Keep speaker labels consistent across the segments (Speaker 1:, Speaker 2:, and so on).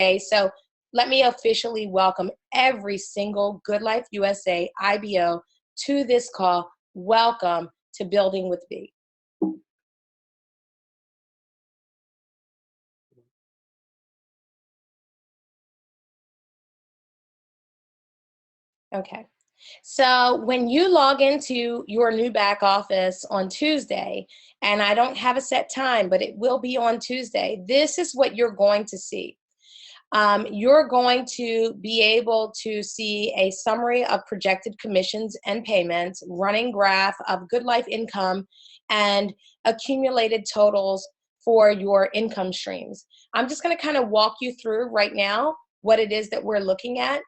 Speaker 1: Okay, so let me officially welcome every single GoodLife USA IBO to this call. Welcome to Building with B. Okay. So when you log into your new back office on Tuesday, and I don't have a set time, but it will be on Tuesday, this is what you're going to see. You're going to be able to see a summary of projected commissions and payments, running graph of good life income, and accumulated totals for your income streams. I'm just going to kind of walk you through right now what it is that we're looking at.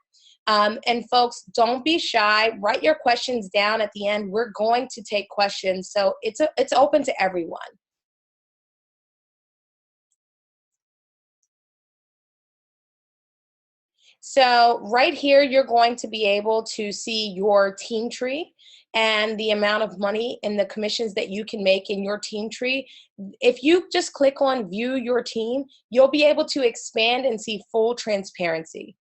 Speaker 1: And folks, don't be shy. Write your questions down at the end. We're going to take questions, so it's open to everyone. So right here, you're going to be able to see your team tree and the amount of money and the commissions that you can make in your team tree. If you just click on view your team, you'll be able to expand and see full transparency.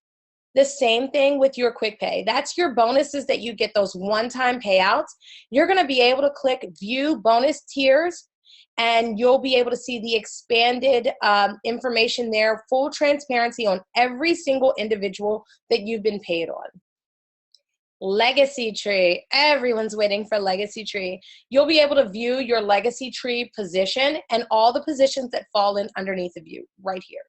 Speaker 1: The same thing with your quick pay. That's your bonuses that you get, those one-time payouts. You're going to be able to click view bonus tiers, and you'll be able to see the expanded information there, full transparency on every single individual that you've been paid on. Legacy tree. Everyone's waiting for legacy tree. You'll be able to view your legacy tree position and all the positions that fall in underneath of you right here.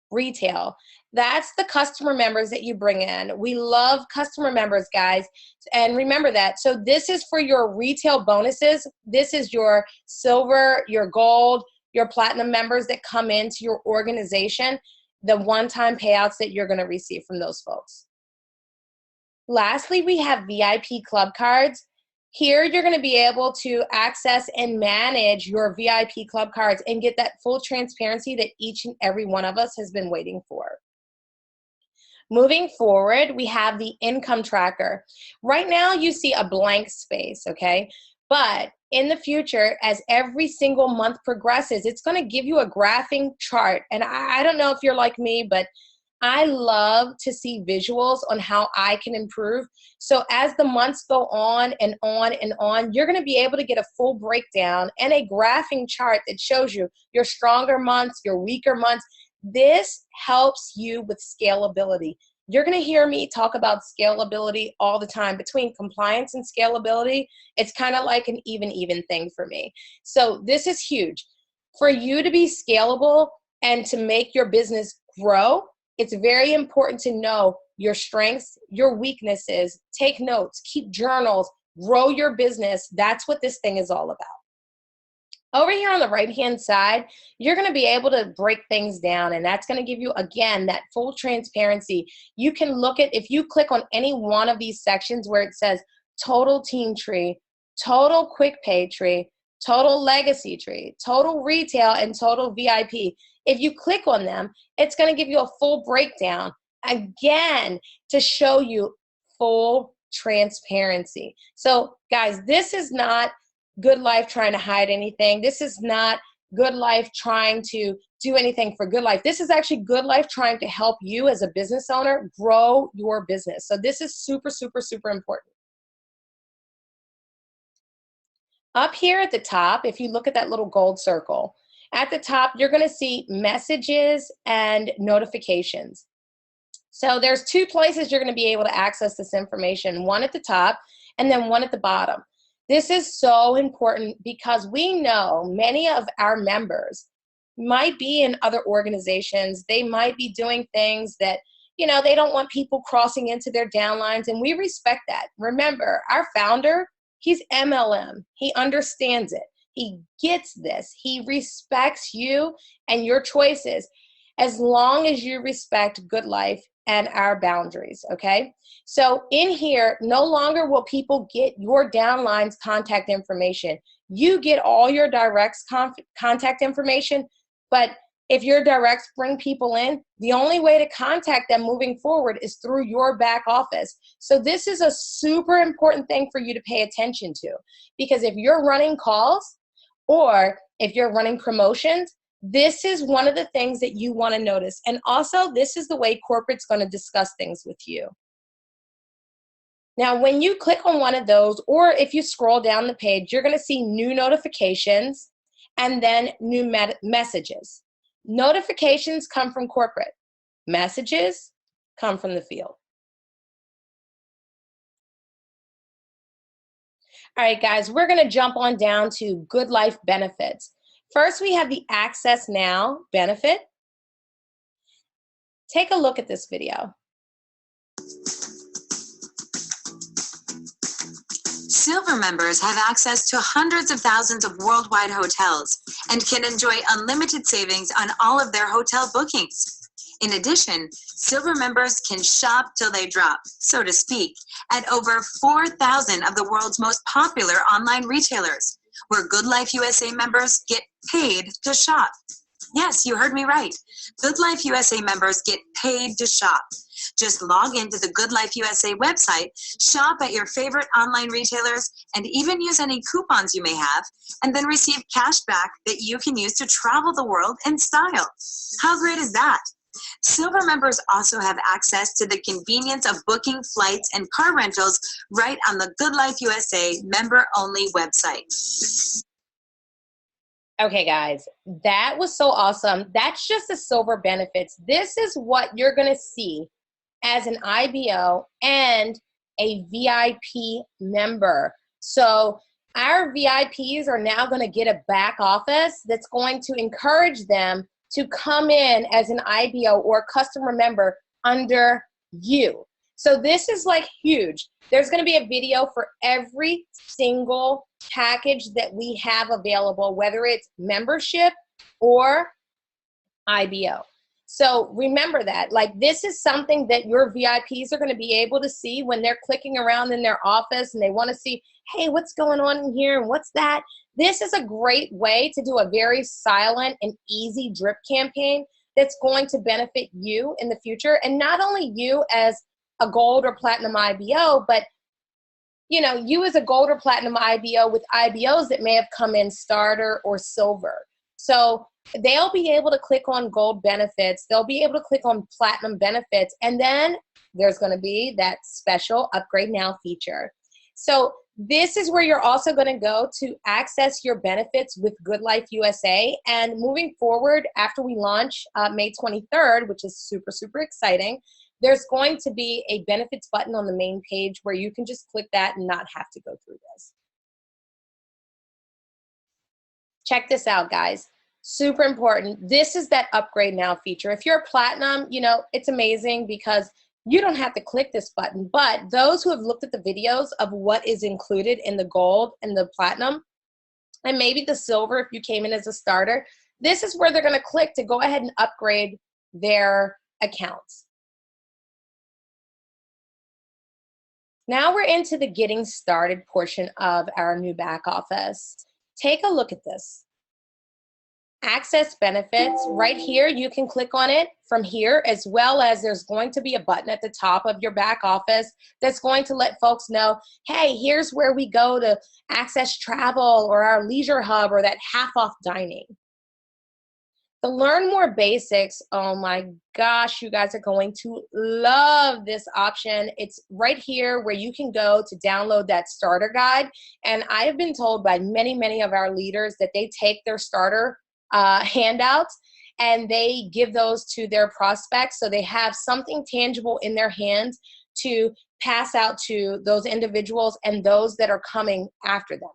Speaker 1: Retail. That's the customer members that you bring in. We love customer members, guys. And remember that. So this is for your retail bonuses. This is your silver, your gold, your platinum members that come into your organization, the one-time payouts that you're going to receive from those folks. Lastly, we have VIP club cards. Here, you're going to be able to access and manage your VIP club cards and get that full transparency that each and every one of us has been waiting for. Moving forward, we have the income tracker. Right now, you see a blank space, okay? But in the future, as every single month progresses, it's going to give you a graphing chart. And I don't know if you're like me, but I love to see visuals on how I can improve. So as the months go on and on and on, you're going to be able to get a full breakdown and a graphing chart that shows you your stronger months, your weaker months. This helps you with scalability. You're going to hear me talk about scalability all the time. Between compliance and scalability, it's kind of like an even thing for me. So this is huge. For you to be scalable and to make your business grow, it's very important to know your strengths, your weaknesses, take notes, keep journals, grow your business. That's what this thing is all about. Over here on the right-hand side, you're going to be able to break things down, and that's going to give you, again, that full transparency. You can look at, if you click on any one of these sections where it says total team tree, total quick pay tree, total legacy tree, total retail, and total VIP. If you click on them, it's going to give you a full breakdown, again, to show you full transparency. So, guys, this is not GoodLife trying to hide anything. This is not GoodLife trying to do anything for GoodLife. This is actually GoodLife trying to help you as a business owner grow your business. So this is super, super, super important. Up here at the top, if you look at that little gold circle, at the top, you're going to see messages and notifications. So there's two places you're going to be able to access this information, one at the top and then one at the bottom. This is so important because we know many of our members might be in other organizations. They might be doing things that, you know, they don't want people crossing into their downlines, and we respect that. Remember, our founder, he's MLM. He understands it. He gets this. He respects you and your choices as long as you respect GoodLife and our boundaries, okay? So in here, no longer will people get your downline's contact information. You get all your directs contact information, but if your directs bring people in, the only way to contact them moving forward is through your back office. So this is a super important thing for you to pay attention to, because if you're running calls or if you're running promotions, This is one of the things that you want to notice. And also, this is the way corporate's going to discuss things with you. Now, when you click on one of those, or if you scroll down the page, you're going to see new notifications and then new messages. Notifications come from corporate. Messages come from the field. All right, guys, we're going to jump on down to Good Life benefits. First, we have the Access Now benefit. Take a look at this video.
Speaker 2: Silver members have access to hundreds of thousands of worldwide hotels and can enjoy unlimited savings on all of their hotel bookings. In addition, Silver members can shop till they drop, so to speak, at over 4,000 of the world's most popular online retailers, where GoodLife USA members get paid to shop. Yes, you heard me right. GoodLife USA members get paid to shop. Just log into the GoodLife USA website, shop at your favorite online retailers, and even use any coupons you may have, and then receive cash back that you can use to travel the world in style. How great is that? Silver members also have access to the convenience of booking flights and car rentals right on the GoodLife USA member-only website.
Speaker 1: Okay, guys, that was so awesome. That's just the silver benefits. This is what you're going to see as an IBO and a VIP member. So our VIPs are now going to get a back office that's going to encourage them to come in as an IBO or customer member under you. So this is like huge. There's going to be a video for every single package that we have available, whether it's membership or IBO. So remember that, like, this is something that your VIPs are going to be able to see when they're clicking around in their office and they want to see, hey, what's going on in here and what's that? This is a great way to do a very silent and easy drip campaign that's going to benefit you in the future. And not only you as a gold or platinum IBO, but you know, you as a gold or platinum IBO with IBOs that may have come in starter or silver. So they'll be able to click on gold benefits. They'll be able to click on platinum benefits. And then there's going to be that special upgrade now feature. So this is where you're also going to go to access your benefits with GoodLife USA. And moving forward, after we launch May 23rd, which is super, super exciting, there's going to be a benefits button on the main page where you can just click that and not have to go through this. Check this out, guys. Super important. This is that upgrade now feature. If you're a platinum, you know, it's amazing because you don't have to click this button, but those who have looked at the videos of what is included in the gold and the platinum, and maybe the silver if you came in as a starter, this is where they're going to click to go ahead and upgrade their accounts. Now we're into the getting started portion of our new back office. Take a look at this. Access benefits, right here, you can click on it from here, as well as there's going to be a button at the top of your back office that's going to let folks know, hey, here's where we go to access travel or our leisure hub or that half off dining. To learn more basics, oh my gosh, you guys are going to love this option. It's right here where you can go to download that starter guide. And I have been told by many, many of our leaders that they take their starter handouts and they give those to their prospects so they have something tangible in their hands to pass out to those individuals and those that are coming after them.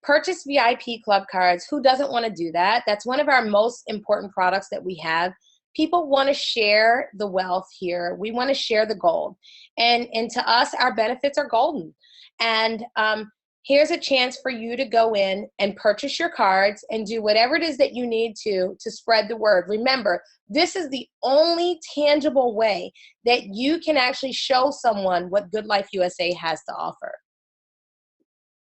Speaker 1: Purchase VIP club cards. Who doesn't want to do that? That's one of our most important products that we have. People want to share the wealth here. We want to share the gold. And to us, our benefits are golden. And here's a chance for you to go in and purchase your cards and do whatever it is that you need to spread the word. Remember, this is the only tangible way that you can actually show someone what GoodLife USA has to offer.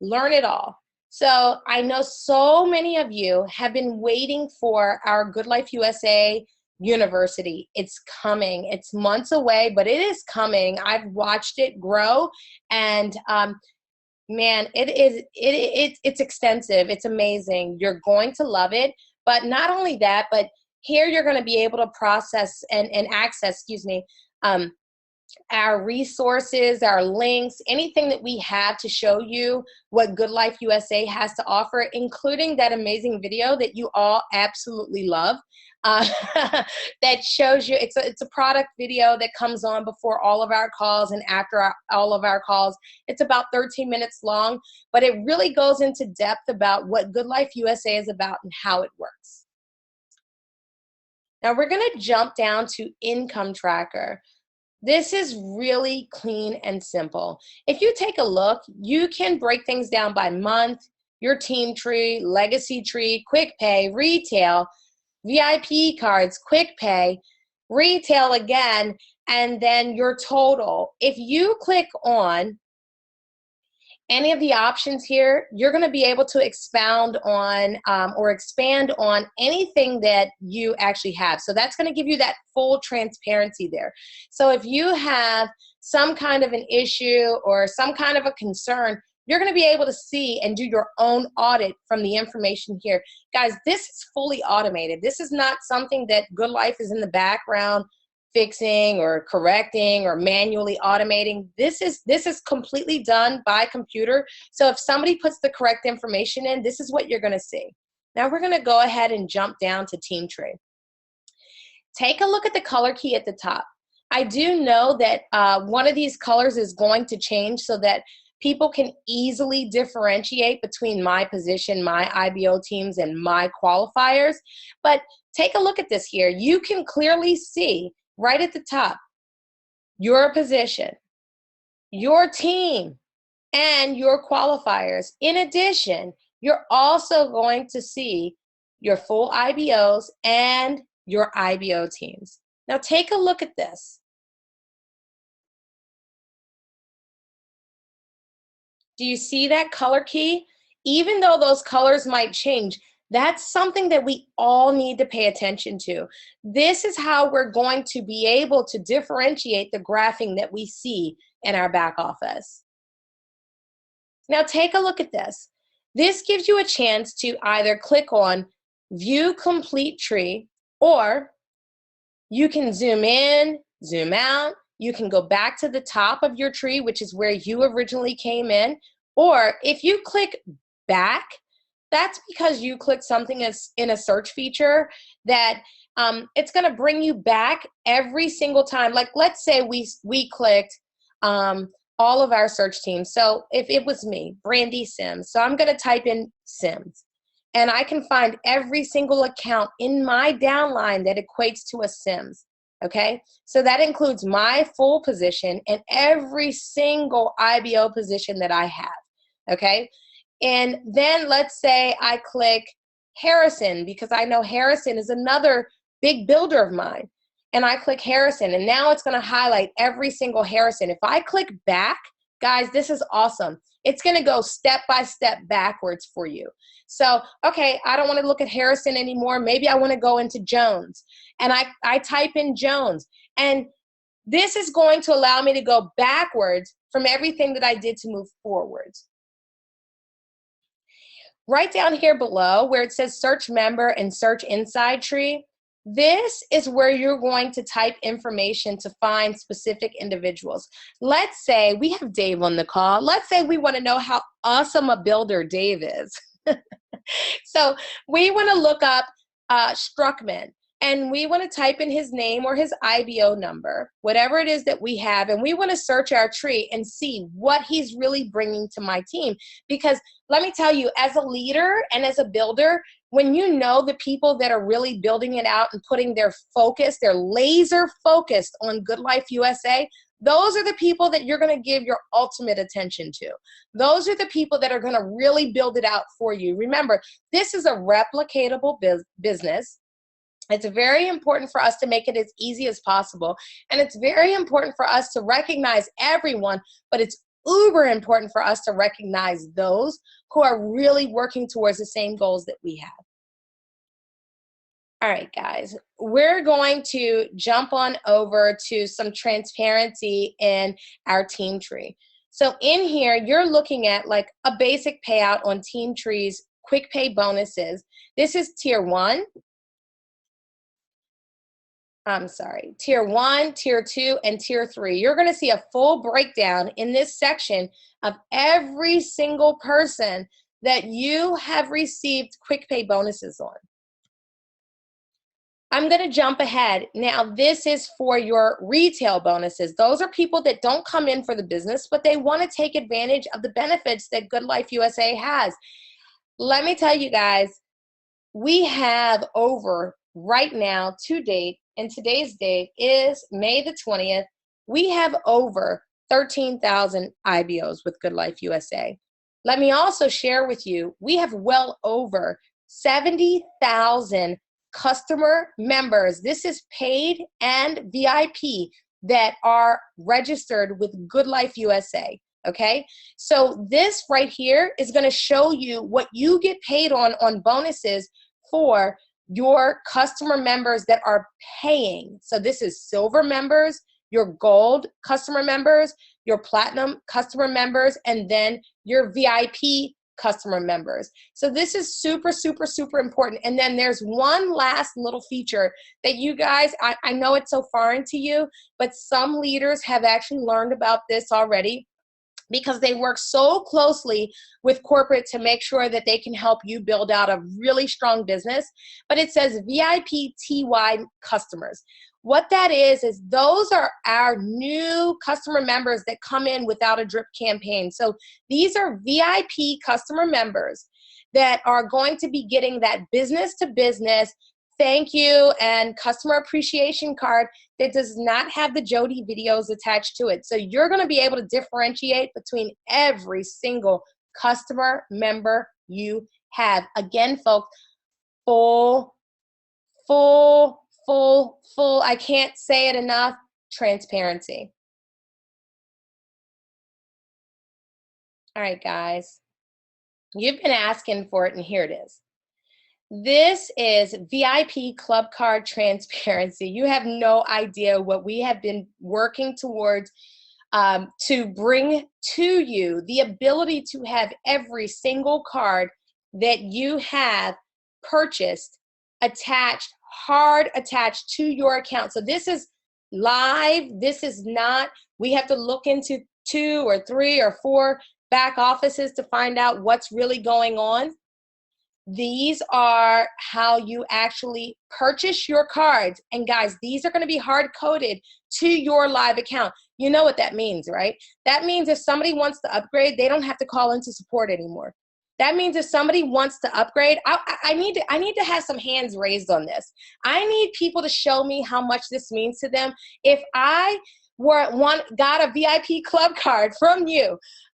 Speaker 1: Learn it all. So I know so many of you have been waiting for our GoodLife USA University. It's coming. It's months away, but it is coming. I've watched it grow, and Man, it's extensive. It's amazing. You're going to love it. But not only that, but here you're going to be able to process and access, excuse me, um, our resources, our links, anything that we have to show you what GoodLife USA has to offer, including that amazing video that you all absolutely love. Uh, that shows you, it's a product video that comes on before all of our calls and after all of our calls. It's about 13 minutes long, but it really goes into depth about what GoodLife USA is about and how it works. Now we're going to jump down to Income Tracker. This is really clean and simple. If you take a look, you can break things down by month, your team tree, legacy tree, quick pay, retail, VIP cards, quick pay, retail again, and then your total. If you click on any of the options here, you're going to be able to expound on or expand on anything that you actually have. So that's going to give you that full transparency there. So if you have some kind of an issue or some kind of a concern, you're going to be able to see and do your own audit from the information here. Guys, this is fully automated. This is not something that GoodLife is in the background fixing or correcting or manually automating. This is completely done by computer. So if somebody puts the correct information in, this is what you're going to see. Now we're going to go ahead and jump down to Team Tree. Take a look at the color key at the top. I do know that one of these colors is going to change so that people can easily differentiate between my position, my IBO teams, and my qualifiers. But take a look at this here. You can clearly see right at the top, your position, your team, and your qualifiers. In addition, you're also going to see your full IBOs and your IBO teams. Now take a look at this. Do you see that color key? Even though those colors might change, that's something that we all need to pay attention to. This is how we're going to be able to differentiate the graphing that we see in our back office. Now take a look at this. This gives you a chance to either click on View Complete Tree, or you can zoom in, zoom out. You can go back to the top of your tree, which is where you originally came in. Or if you click back, that's because you clicked something in a search feature that it's going to bring you back every single time. Like let's say we clicked all of our search teams. So if it was me, Brandy Sims, so I'm going to type in Sims, and I can find every single account in my downline that equates to a Sims. Okay, so that includes my full position and every single IBO position that I have. Okay. And then let's say I click Harrison, because I know Harrison is another big builder of mine. And I click Harrison, and now it's going to highlight every single Harrison. If I click back, guys, this is awesome. It's going to go step by step backwards for you. So, okay, I don't want to look at Harrison anymore. Maybe I want to go into Jones. And I type in Jones. And this is going to allow me to go backwards from everything that I did to move forwards. Right down here below where it says search member and search inside tree, this is where you're going to type information to find specific individuals. Let's say we have Dave on the call. Let's say we want to know how awesome a builder Dave is. So we want to look up Struckman, and we want to type in his name or his IBO number, whatever it is that we have, and we want to search our tree and see what he's really bringing to my team. Because let me tell you, as a leader and as a builder, when you know the people that are really building it out and putting their focus, they're laser focused on GoodLife USA, those are the people that you're going to give your ultimate attention to. Those are the people that are going to really build it out for you. Remember, this is a replicatable business. It's very important for us to make it as easy as possible. And it's very important for us to recognize everyone, but it's uber important for us to recognize those who are really working towards the same goals that we have. All right, guys, we're going to jump on over to some transparency in our team tree. So in here, you're looking at like a basic payout on Team Tree's quick pay bonuses. This is tier 1. I'm sorry, tier 1, tier 2, and tier 3. You're going to see a full breakdown in this section of every single person that you have received quick pay bonuses on. I'm going to jump ahead. Now, this is for your retail bonuses. Those are people that don't come in for the business, but they want to take advantage of the benefits that GoodLife USA has. Let me tell you guys, we have over right now to date, and today's date is May the 20th, we have over 13,000 IBOs with GoodLife USA. Let me also share with you, we have well over 70,000 customer members. This is paid and VIP that are registered with GoodLife USA. Okay, so this right here is going to show you what you get paid on bonuses for your customer members that are paying. So this is silver members, your gold customer members, your platinum customer members, and then your VIP customer members. So this is super, super, super important. And then there's one last little feature that you guys, I know it's so foreign to you, but some leaders have actually learned about this already, because they work so closely with corporate to make sure that they can help you build out a really strong business. But it says VIP TY customers. What that is those are our new customer members that come in without a drip campaign. So these are VIP customer members that are going to be getting that business to business thank you and customer appreciation card that does not have the Jody videos attached to it. So you're going to be able to differentiate between every single customer member you have. Again, folks, full, I can't say it enough, transparency. All right, guys, you've been asking for it, and here it is. This is VIP Club Card transparency. You have no idea what we have been working towards to bring to you the ability to have every single card that you have purchased attached, hard attached to your account. So this is live. This is not, we have to look into 2 or 3 or 4 back offices to find out what's really going on. These are how you actually purchase your cards. And guys, these are going to be hard coded to your live account. You know what that means, right? That means if somebody wants to upgrade, they don't have to call into support anymore. That means if somebody wants to upgrade, I need to have some hands raised on this. I need people to show me how much this means to them. If I got a VIP club card from you,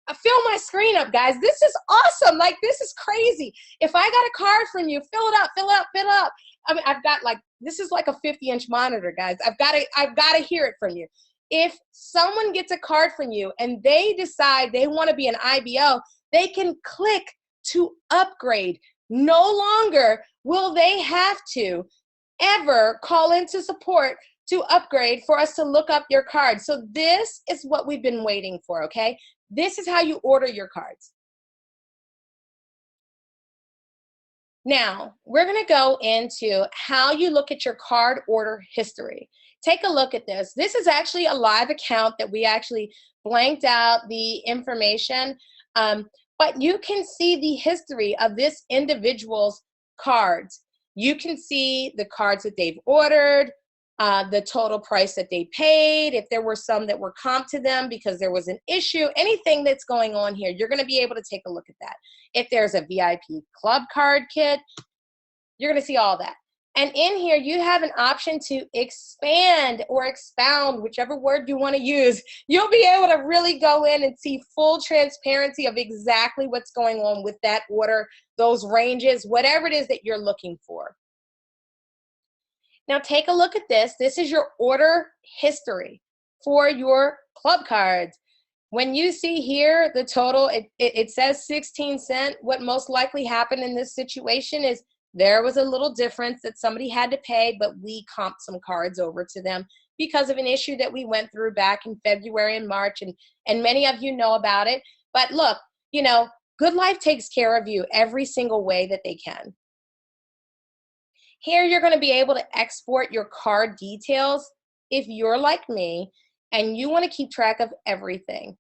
Speaker 1: fill my screen up, guys. This is awesome. Like, this is crazy. If I got a card from you, fill it up, fill it up, fill it up. I mean, I've got like, this is like a 50-inch monitor, guys. I've got to hear it from you. If someone gets a card from you and they decide they want to be an IBO, they can click to upgrade. No longer will they have to ever call into support to upgrade for us to look up your card. So this is what we've been waiting for, okay? This is how you order your cards. Now, we're going to go into how you look at your card order history. Take a look at this. This is actually a live account that we actually blanked out the information, but you can see the history of this individual's cards. You can see the cards that they've ordered, the total price that they paid, if there were some that were comped to them because there was an issue, anything that's going on here, you're going to be able to take a look at that. If there's a VIP club card kit, you're going to see all that. And in here, you have an option to expand or expound, whichever word you want to use. You'll be able to really go in and see full transparency of exactly what's going on with that order, those ranges, whatever it is that you're looking for. Now take a look at this. This is your order history for your club cards. When you see here the total, it says 16 cents. What most likely happened in this situation is There was a little difference that somebody had to pay, but we comped some cards over to them because of an issue that we went through back in February and March, and many of you know about it. But look, you know, Good Life takes care of you every single way that they can. Here, you're going to be able to export your card details if you're like me and you want to keep track of everything.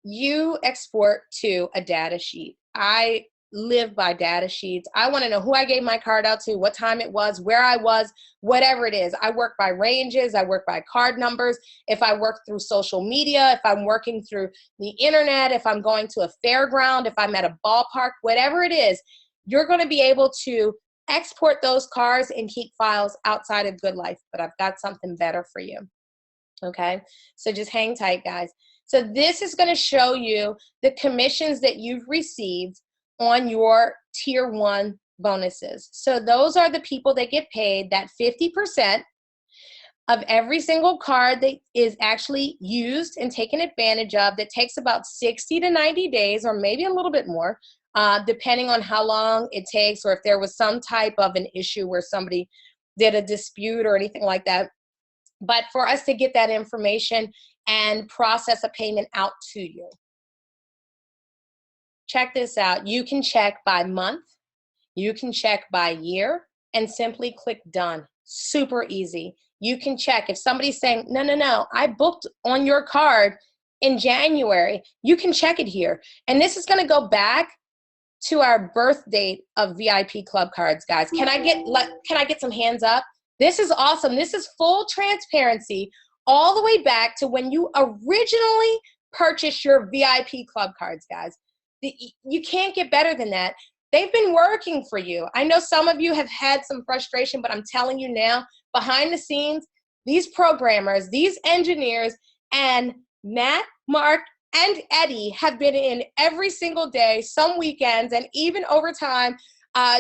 Speaker 1: You export to a data sheet. I live by data sheets. I want to know who I gave my card out to, what time it was, where I was, whatever it is. I work by ranges. I work by card numbers. If I work through social media, if I'm working through the internet, if I'm going to a fairground, if I'm at a ballpark, whatever it is, you're going to be able to export those cards and keep files outside of Good Life. But I've got something better for you. Okay, so just hang tight, guys. So this is going to show you the commissions that you've received on your tier 1 bonuses. So those are the people that get paid that 50% of every single card that is actually used and taken advantage of, that takes about 60 to 90 days or maybe a little bit more, depending on how long it takes or if there was some type of an issue where somebody did a dispute or anything like that. But for us to get that information and process a payment out to you. Check this out. You can check by month, you can check by year, and simply click done. Super easy. You can check if somebody's saying, no, I booked on your card in January. You can check it here. And this is going to go back to our birth date of VIP club cards, guys. Can I get some hands up? This is awesome. This is full transparency all the way back to when you originally purchased your VIP club cards, guys. You can't get better than that. They've been working for you. I know some of you have had some frustration, but I'm telling you now, behind the scenes, these programmers, these engineers, and Matt, Mark, and Eddie have been in every single day, some weekends, and even overtime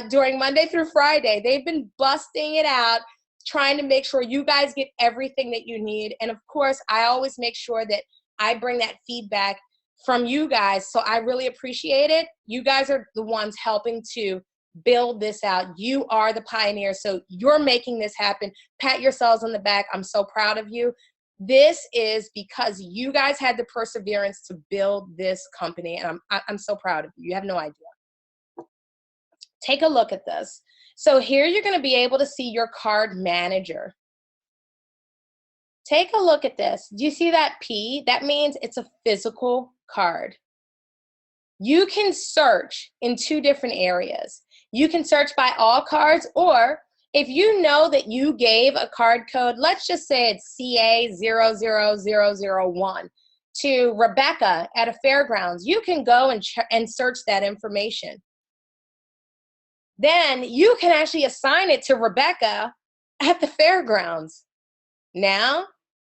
Speaker 1: during Monday through Friday. They've been busting it out, trying to make sure you guys get everything that you need. And of course, I always make sure that I bring that feedback from you guys. So I really appreciate it. You guys are the ones helping to build this out. You are the pioneers. So you're making this happen. Pat yourselves on the back. I'm so proud of you. This is because you guys had the perseverance to build this company. And I'm so proud of you. You have no idea. Take a look at this. So here you're going to be able to see your card manager. Take a look at this. Do you see that P? That means it's a physical card. You can search in 2 different areas. You can search by all cards, or if you know that you gave a card code, let's just say it's CA00001 to Rebecca at a fairgrounds, you can go and search that information. Then you can actually assign it to Rebecca at the fairgrounds. Now,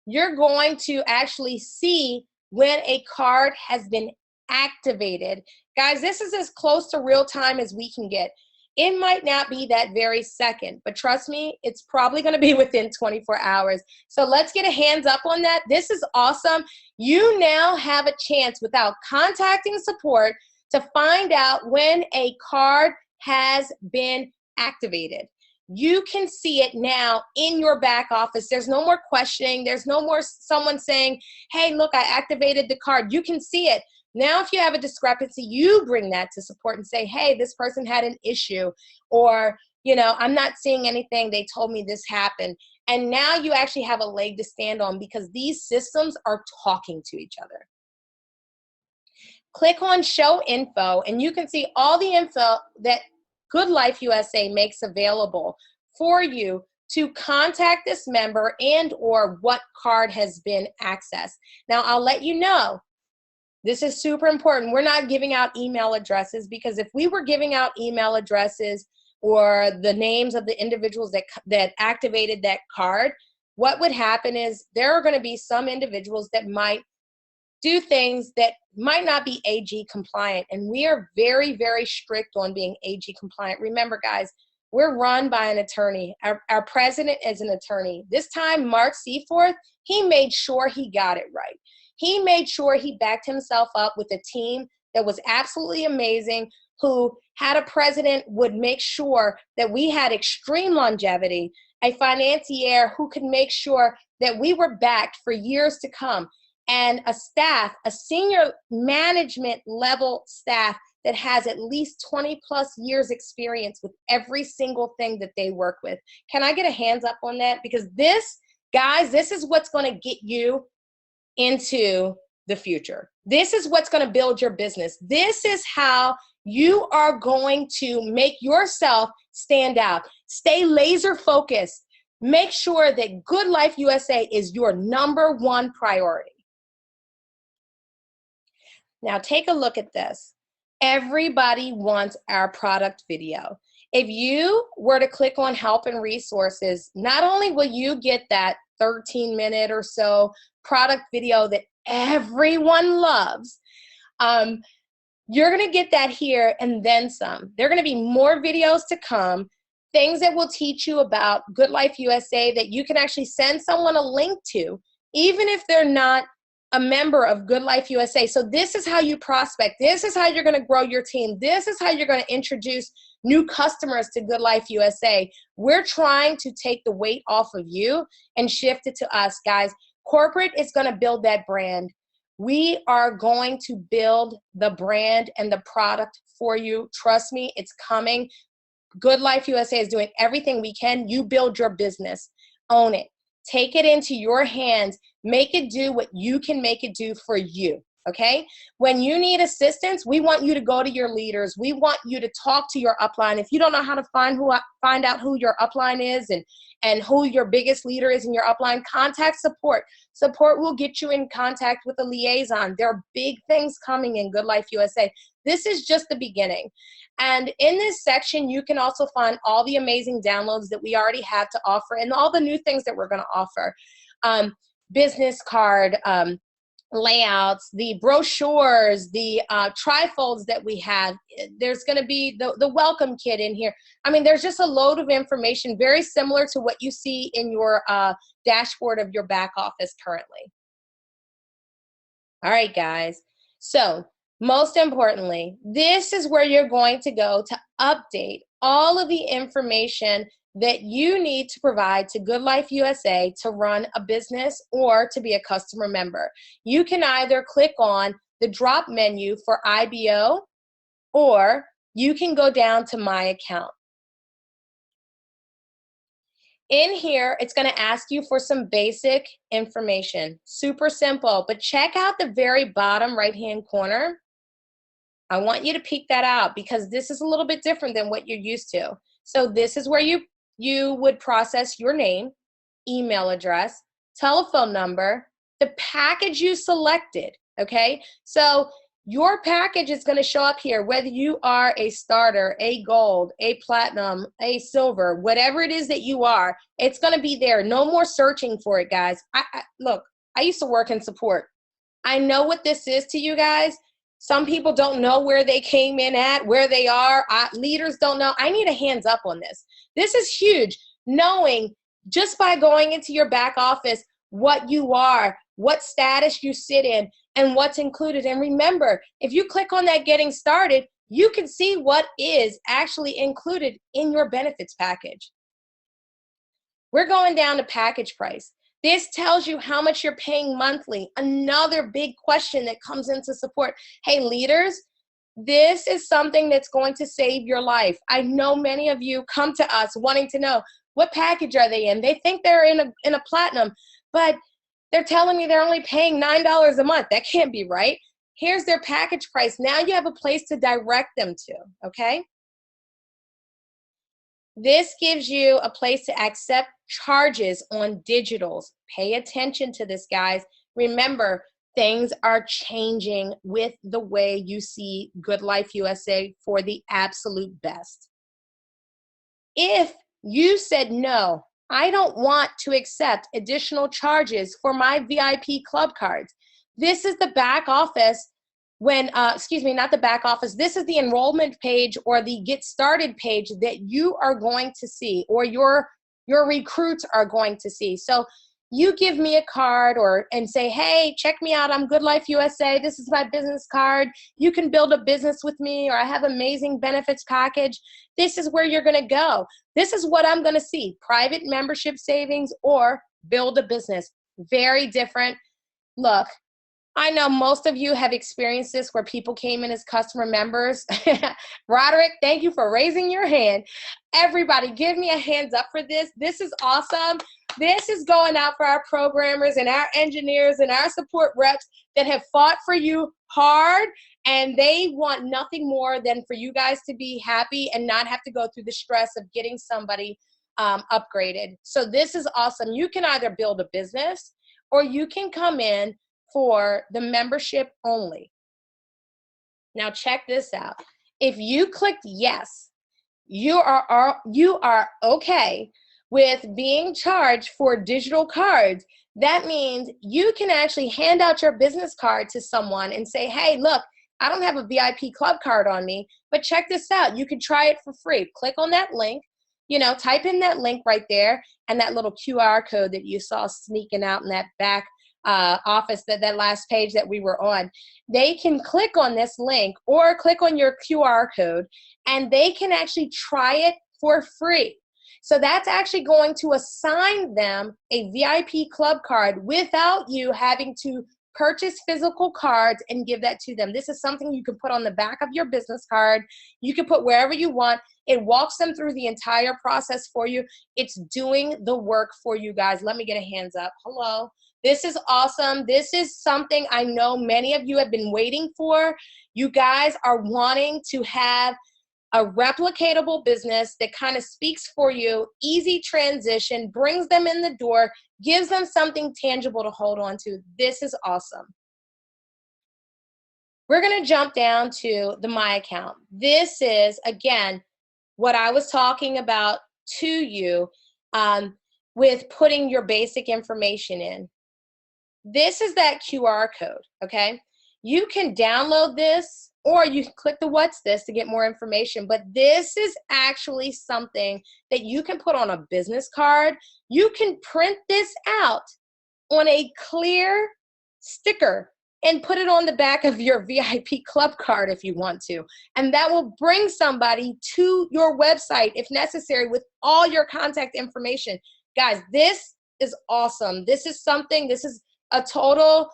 Speaker 1: you're going to actually see when a card has been activated. Guys, this is as close to real time as we can get. It might not be that very second, but trust me, it's probably going to be within 24 hours. So let's get a hands up on that. This is awesome. You now have a chance without contacting support to find out when a card has been activated. You can see it now in your back office. There's no more questioning. There's no more someone saying, hey, look, I activated the card. You can see it. Now, if you have a discrepancy, you bring that to support and say, hey, this person had an issue, or, you know, I'm not seeing anything. They told me this happened. And now you actually have a leg to stand on because these systems are talking to each other. Click on Show Info, and you can see all the info that GoodLife USA makes available for you to contact this member and or what card has been accessed. Now, I'll let you know, this is super important. We're not giving out email addresses, because if we were giving out email addresses or the names of the individuals that activated that card, what would happen is there are going to be some individuals that might do things that might not be AG compliant. And we are very, very strict on being AG compliant. Remember, guys, we're run by an attorney. Our president is an attorney. This time, Mark Seaforth, he made sure he got it right. He made sure he backed himself up with a team that was absolutely amazing. who had a president would make sure that we had extreme longevity, a financier who could make sure that we were backed for years to come, and a staff, a senior management level staff that has at least 20 plus years experience with every single thing that they work with. Can I get a hands up on that? Because this, guys, this is what's going to get you into the future. This is what's going to build your business. This is how you are going to make yourself stand out. Stay laser focused. Make sure that GoodLife USA is your #1 priority. Now take a look at this. Everybody wants our product video. If you were to click on help and resources, not only will you get that 13-minute or so product video that everyone loves, you're going to get that here and then some. There are going to be more videos to come, things that will teach you about GoodLife USA that you can actually send someone a link to, even if they're not a member of GoodLife USA. So this is how you prospect. This is how you're going to grow your team. This is how you're going to introduce new customers to GoodLife USA. We're trying to take the weight off of you and shift it to us, guys. Corporate is going to build that brand. We are going to build the brand and the product for you. Trust me, it's coming. GoodLife USA is doing everything we can. You build your business. Own it. Take it into your hands. Make it do what you can make it do for you, okay? When you need assistance, we want you to go to your leaders. We want you to talk to your upline. If you don't know how to find out who your upline is and who your biggest leader is in your upline, contact support. Support will get you in contact with a liaison. There are big things coming in GoodLife USA. This is just the beginning. And in this section, you can also find all the amazing downloads that we already have to offer and all the new things that we're going to offer. Business card, layouts, the brochures, the trifolds that we have. There's going to be the welcome kit in here. I mean, there's just a load of information very similar to what you see in your dashboard of your back office currently. All right, guys. So most importantly, this is where you're going to go to update all of the information that you need to provide to GoodLife USA to run a business or to be a customer member. You can either click on the drop menu for IBO, or you can go down to My Account. In here, it's going to ask you for some basic information. Super simple, but check out the very bottom right-hand corner. I want you to peek that out because this is a little bit different than what you're used to. So this is where you would process your name, email address, telephone number, the package you selected, okay? So your package is going to show up here, whether you are a starter, a gold, a platinum, a silver, whatever it is that you are, it's going to be there. No more searching for it, guys. Look, I used to work in support. I know what this is to you guys. Some people don't know where they came in at, where they are. Leaders don't know. I need a hands up on this. This is huge, knowing just by going into your back office what you are, what status you sit in, and what's included. And remember, if you click on that getting started, you can see what is actually included in your benefits package. We're going down to package price. This tells you how much you're paying monthly. Another big question that comes into support. Hey, leaders, this is something that's going to save your life. I know many of you come to us wanting to know, what package are they in? They think they're in a platinum, but they're telling me they're only paying $9 a month. That can't be right. Here's their package price. Now you have a place to direct them to, okay? This gives you a place to accept charges on digitals. Pay attention to this, guys. Remember, things are changing with the way you see GoodLife USA for the absolute best. If you said, no, I don't want to accept additional charges for my VIP club cards, this is the back office when, excuse me, not the back office, this is the enrollment page or the get started page that you are going to see, or your recruits are going to see. So you give me a card and say, hey, check me out, I'm GoodLife USA, this is my business card, you can build a business with me, or I have amazing benefits package, this is where you're gonna go. This is what I'm gonna see, private membership savings or build a business. Very different. Look, I know most of you have experienced this where people came in as customer members. Roderick, thank you for raising your hand. Everybody, give me a hands up for this. This is awesome. This is going out for our programmers and our engineers and our support reps that have fought for you hard, and they want nothing more than for you guys to be happy and not have to go through the stress of getting somebody upgraded. So this is awesome. You can either build a business or you can come in for the membership only. Now check this out. If you clicked yes, you are okay with being charged for digital cards. That means you can actually hand out your business card to someone and say, hey, look, I don't have a VIP club card on me, but check this out. You can try it for free. Click on that link, type in that link right there and that little QR code that you saw sneaking out in that back office, that last page that we were on. They can click on this link or click on your QR code and they can actually try it for free. So that's actually going to assign them a VIP club card without you having to purchase physical cards and give that to them. This is something you can put on the back of your business card. You can put wherever you want. It walks them through the entire process for you. It's doing the work for you guys. Let me get a hands up. Hello. This is awesome. This is something I know many of you have been waiting for. You guys are wanting to have a replicatable business that kind of speaks for you, easy transition, brings them in the door, gives them something tangible to hold on to. This is awesome. We're going to jump down to the My Account. This is, again, what I was talking about to you with putting your basic information in. This is that QR code, okay? You can download this or you can click the what's this to get more information, but this is actually something that you can put on a business card. You can print this out on a clear sticker and put it on the back of your VIP club card if you want to. And that will bring somebody to your website if necessary with all your contact information. Guys, this is awesome. This is a total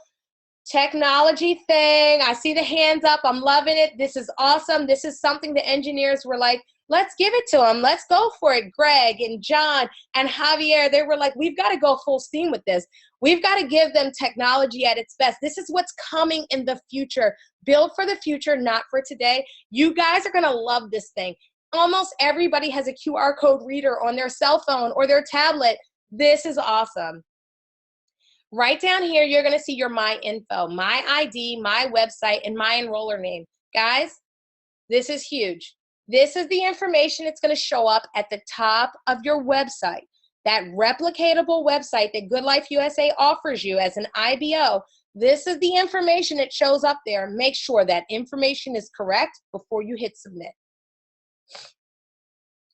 Speaker 1: technology thing. I see the hands up. I'm loving it. This is awesome. This is something the engineers were like, let's give it to them. Let's go for it. Greg and John and Javier, they were like, we've got to go full steam with this. We've got to give them technology at its best. This is what's coming in the future. Build for the future, not for today. You guys are going to love this thing. Almost everybody has a QR code reader on their cell phone or their tablet. This is awesome. Right down here, you're going to see your My Info, My ID, My Website, and My Enroller Name. Guys, this is huge. This is the information that's going to show up at the top of your website. That replicatable website that GoodLife USA offers you as an IBO. This is the information that shows up there. Make sure that information is correct before you hit submit.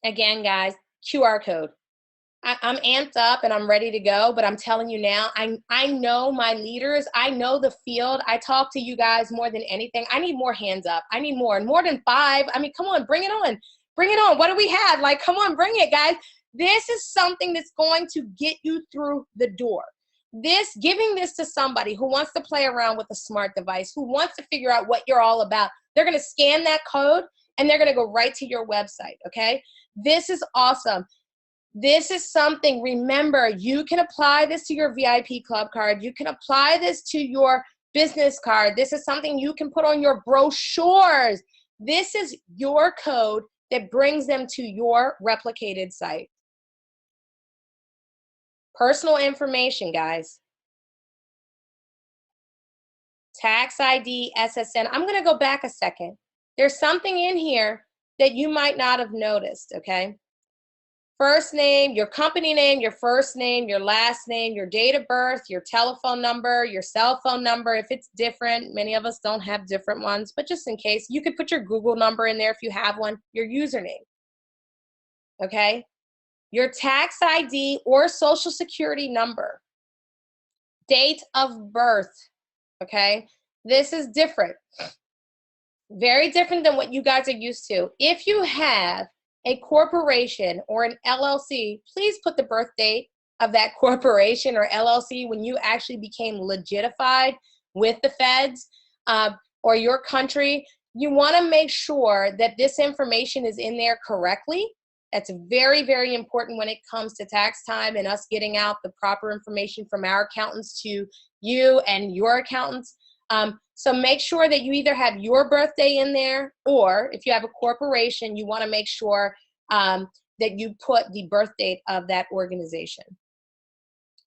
Speaker 1: Again, guys, QR code. I'm amped up and I'm ready to go, but I'm telling you now, I know my leaders. I know the field. I talk to you guys more than anything. I need more hands up. I need more than 5. I mean, come on, bring it on. Bring it on. What do we have? Like, come on, bring it, guys. This is something that's going to get you through the door. Giving this to somebody who wants to play around with a smart device, who wants to figure out what you're all about, they're going to scan that code and they're going to go right to your website, okay? This is awesome. This is something, remember, you can apply this to your VIP club card. You can apply this to your business card. This is something you can put on your brochures. This is your code that brings them to your replicated site. Personal information, guys. Tax ID, SSN. I'm going to go back a second. There's something in here that you might not have noticed, okay? First name, your company name, your first name, your last name, your date of birth, your telephone number, your cell phone number. If it's different, many of us don't have different ones, but just in case, you could put your Google number in there if you have one, your username, okay? Your tax ID or social security number. Date of birth, okay? This is different. Very different than what you guys are used to. If you have a corporation or an LLC, please put the birth date of that corporation or LLC when you actually became legitified with the feds or your country. You want to make sure that this information is in there correctly. That's very, very important when it comes to tax time and us getting out the proper information from our accountants to you and your accountants. So make sure that you either have your birthday in there, or if you have a corporation, you want to make sure that you put the birth date of that organization.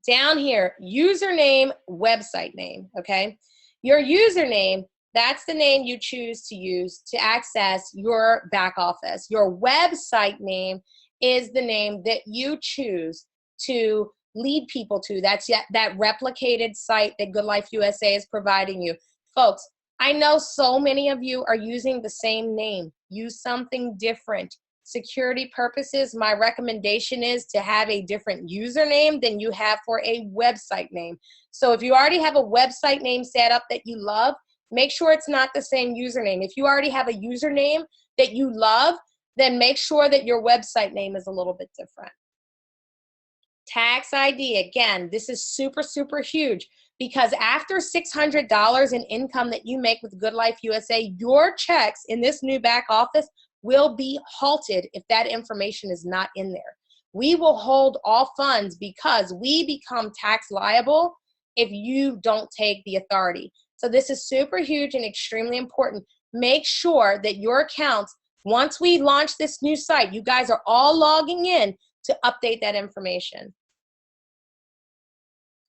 Speaker 1: Down here, username, website name, okay? Your username, that's the name you choose to use to access your back office. Your website name is the name that you choose to lead people to. That's that replicated site that GoodLife USA is providing you. Folks, I know so many of you are using the same name. Use something different. Security purposes, my recommendation is to have a different username than you have for a website name. So if you already have a website name set up that you love, make sure it's not the same username. If you already have a username that you love, then make sure that your website name is a little bit different. Tax ID, again, this is super, super huge, because after $600 in income that you make with GoodLife USA, your checks in this new back office will be halted if that information is not in there. We will hold all funds because we become tax liable if you don't take the authority. So this is super huge and extremely important. Make sure that your accounts, once we launch this new site, you guys are all logging in to update that information.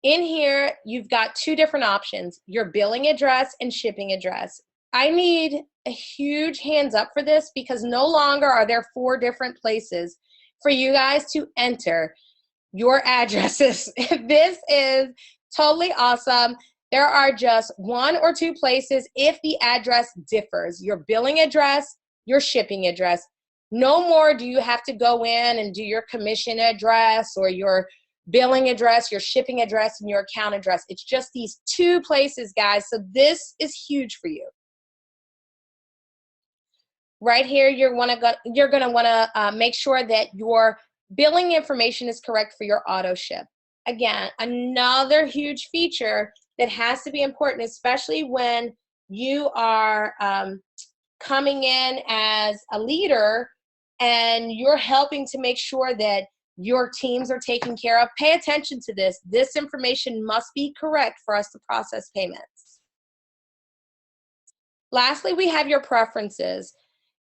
Speaker 1: In here, you've got two different options, your billing address and shipping address. I need a huge hands up for this, because no longer are there 4 different places for you guys to enter your addresses. This is totally awesome. There are just 1 or 2 places if the address differs, your billing address, your shipping address. No more do you have to go in and do your commission address or your billing address, your shipping address, and your account address. It's just these 2 places, guys. So this is huge for you. Right here, you're going to want to make sure that your billing information is correct for your auto ship. Again, another huge feature that has to be important, especially when you are coming in as a leader and you're helping to make sure that your teams are taken care of. Pay attention to this. This information must be correct for us to process payments. Lastly, we have your preferences.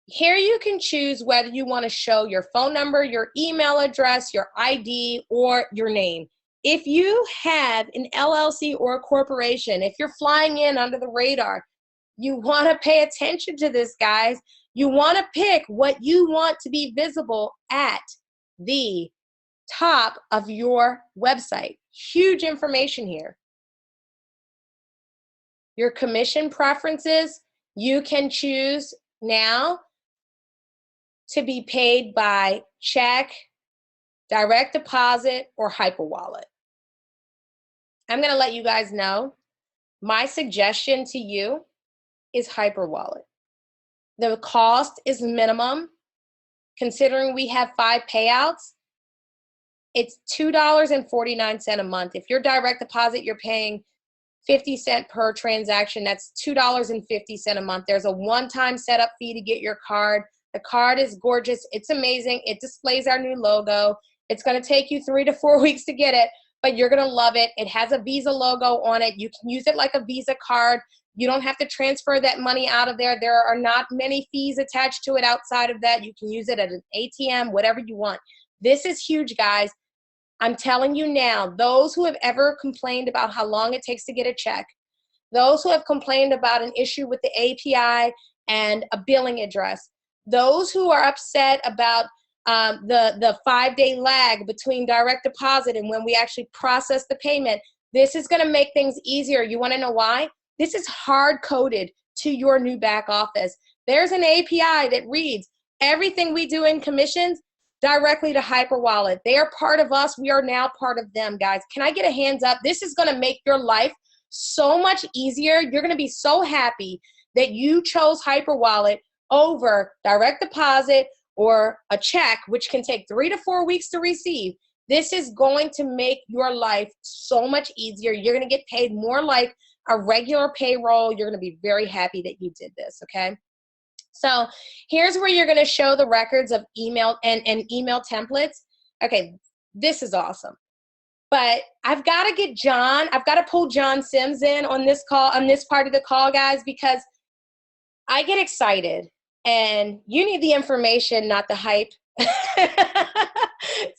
Speaker 1: Here you can choose whether you want to show your phone number, your email address, your ID, or your name. If you have an LLC or a corporation, if you're flying in under the radar, you want to pay attention to this, guys. You want to pick what you want to be visible at the top of your website. Huge information here. Your commission preferences, you can choose now to be paid by check, direct deposit, or hyperwallet. I'm going to let you guys know, my suggestion to you is hyperwallet. The cost is minimum. Considering we have 5 payouts, it's $2.49 a month. If you're direct deposit, you're paying 50 cents per transaction. That's $2.50 a month. There's a one-time setup fee to get your card. The card is gorgeous. It's amazing. It displays our new logo. It's going to take you 3 to 4 weeks to get it, but you're going to love it. It has a Visa logo on it. You can use it like a Visa card. You don't have to transfer that money out of there. There are not many fees attached to it outside of that. You can use it at an ATM, whatever you want. This is huge, guys. I'm telling you now, those who have ever complained about how long it takes to get a check, those who have complained about an issue with the API and a billing address, those who are upset about the 5-day lag between direct deposit and when we actually process the payment, this is going to make things easier. You want to know why? This is hard-coded to your new back office. There's an API that reads everything we do in commissions. directly to Hyperwallet. They are part of us. We are now part of them, guys. Can I get a hands up? This is going to make your life so much easier. You're going to be so happy that you chose Hyperwallet over direct deposit or a check, which can take 3 to 4 weeks to receive. This is going to make your life so much easier. You're going to get paid more like a regular payroll. You're going to be very happy that you did this, okay? So here's where you're going to show the records of email and email templates. Okay, this is awesome. But I've got to get John, I've got to pull John Sims in on this call, on this part of the call, guys, because I get excited and you need the information, not the hype.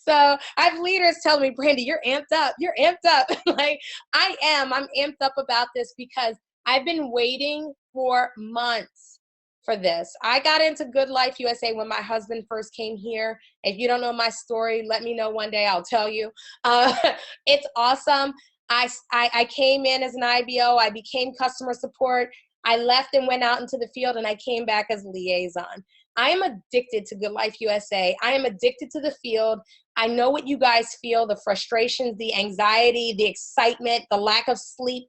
Speaker 1: So I have leaders telling me, Brandy, you're amped up. You're amped up. Like I am. I'm amped up about this because I've been waiting for months for this. I got into GoodLife USA when my husband first came here. If you don't know my story, let me know one day. I'll tell you. It's awesome. I came in as an IBO. I became customer support. I left and went out into the field, and I came back as liaison. I am addicted to GoodLife USA. I am addicted to the field. I know what you guys feel, the frustrations, the anxiety, the excitement, the lack of sleep.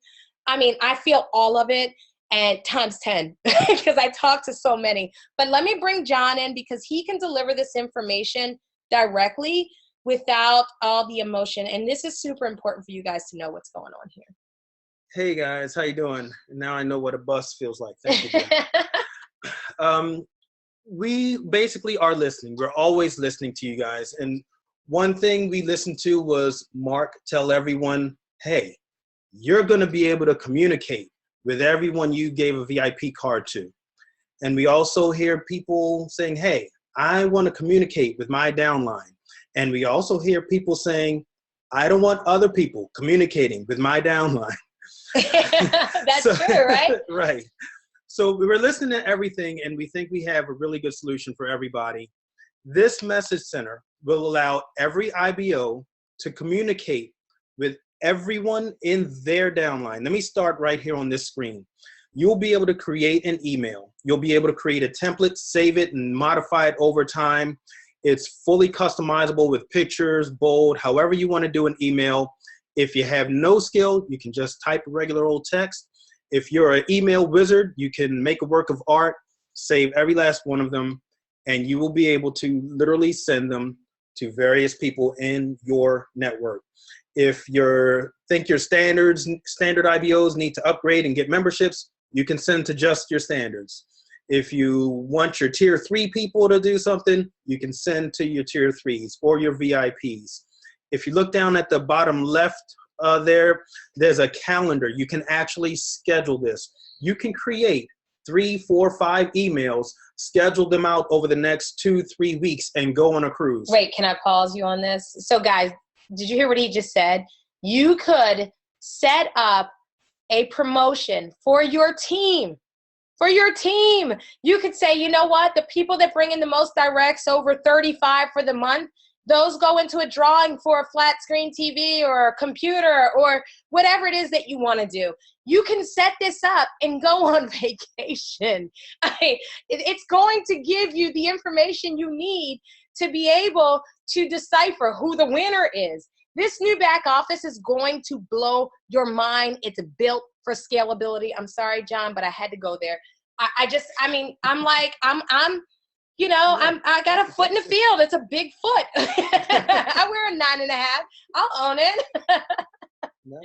Speaker 1: I mean, I feel all of it, and times 10 because I talk to so many. But let me bring John in because he can deliver this information directly without all the emotion. And this is super important for you guys to know what's going on here.
Speaker 3: Hey guys, how you doing? Now I know what a bus feels like. Thank you. We basically are listening. We're always listening to you guys. And one thing we listened to was Mark tell everyone, hey, you're going to be able to communicate with everyone you gave a VIP card to. And we also hear people saying, hey, I want to communicate with my downline. And we also hear people saying, I don't want other people communicating with my downline.
Speaker 1: That's true, right?
Speaker 3: Right. So we were listening to everything, and we think we have a really good solution for everybody. This message center will allow every IBO to communicate with everyone in their downline. Let me start right here on this screen. You'll be able to create an email. You'll be able to create a template, save it, and modify it over time. It's fully customizable with pictures, bold, however you want to do an email. If you have no skill, you can just type regular old text. If you're an email wizard, you can make a work of art, save every last one of them, and you will be able to literally send them to various people in your network. If you think your standard IBOs need to upgrade and get memberships, you can send to just your standards. If you want your tier 3 people to do something, you can send to your tier 3s or your VIPs. If you look down at the bottom left there's a calendar. You can actually schedule this. You can create 3, 4, 5 emails, schedule them out over the next 2-3 weeks, and go on a cruise.
Speaker 1: Wait, can I pause you on this? So guys, did you hear what he just said? You could set up a promotion for your team. For your team. You could say, you know what? The people that bring in the most directs, over 35 for the month, those go into a drawing for a flat screen TV or a computer or whatever it is that you want to do. You can set this up and go on vacation. It's going to give you the information you need to be able to decipher who the winner is. This new back office is going to blow your mind. It's built for scalability. I'm sorry, John, but I had to go there. I got a foot in the field. It's a big foot. I wear a 9.5. I'll own it.
Speaker 3: No,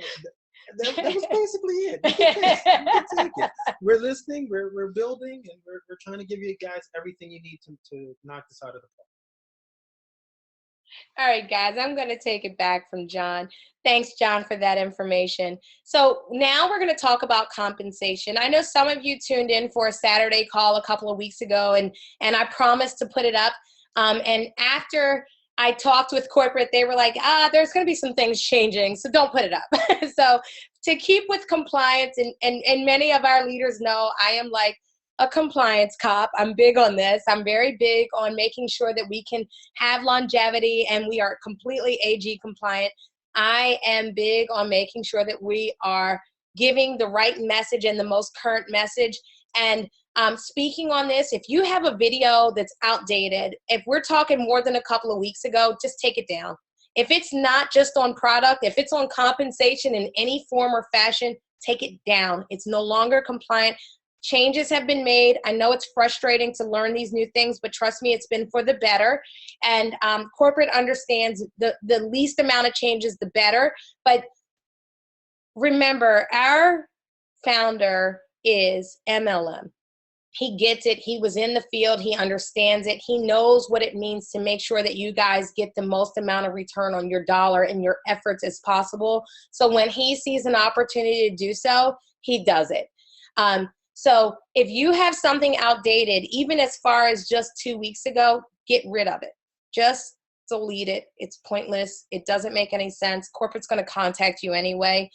Speaker 3: that was basically it. You can take it. We're listening, we're building, and we're trying to give you guys everything you need to knock this out of the park.
Speaker 1: All right, guys, I'm going to take it back from John. Thanks, John, for that information. So now we're going to talk about compensation. I know some of you tuned in for a Saturday call a couple of weeks ago, and I promised to put it up. And after I talked with corporate, they were like, there's going to be some things changing, so don't put it up. So to keep with compliance, and many of our leaders know I am like a compliance cop. I'm big on this. I'm very big on making sure that we can have longevity and we are completely AG compliant. I am big on making sure that we are giving the right message and the most current message. And Speaking on this, if you have a video that's outdated, if we're talking more than a couple of weeks ago, just take it down. If it's not just on product, if it's on compensation in any form or fashion, take it down. It's no longer compliant. Changes have been made. I know it's frustrating to learn these new things, but trust me, it's been for the better. And corporate understands the least amount of changes, the better. But remember, our founder is MLM. He gets it. He was in the field. He understands it. He knows what it means to make sure that you guys get the most amount of return on your dollar and your efforts as possible. So when he sees an opportunity to do so, he does it. So if you have something outdated, even as far as just 2 weeks ago, get rid of it. Just delete it. It's pointless. It doesn't make any sense. Corporate's going to contact you anyway.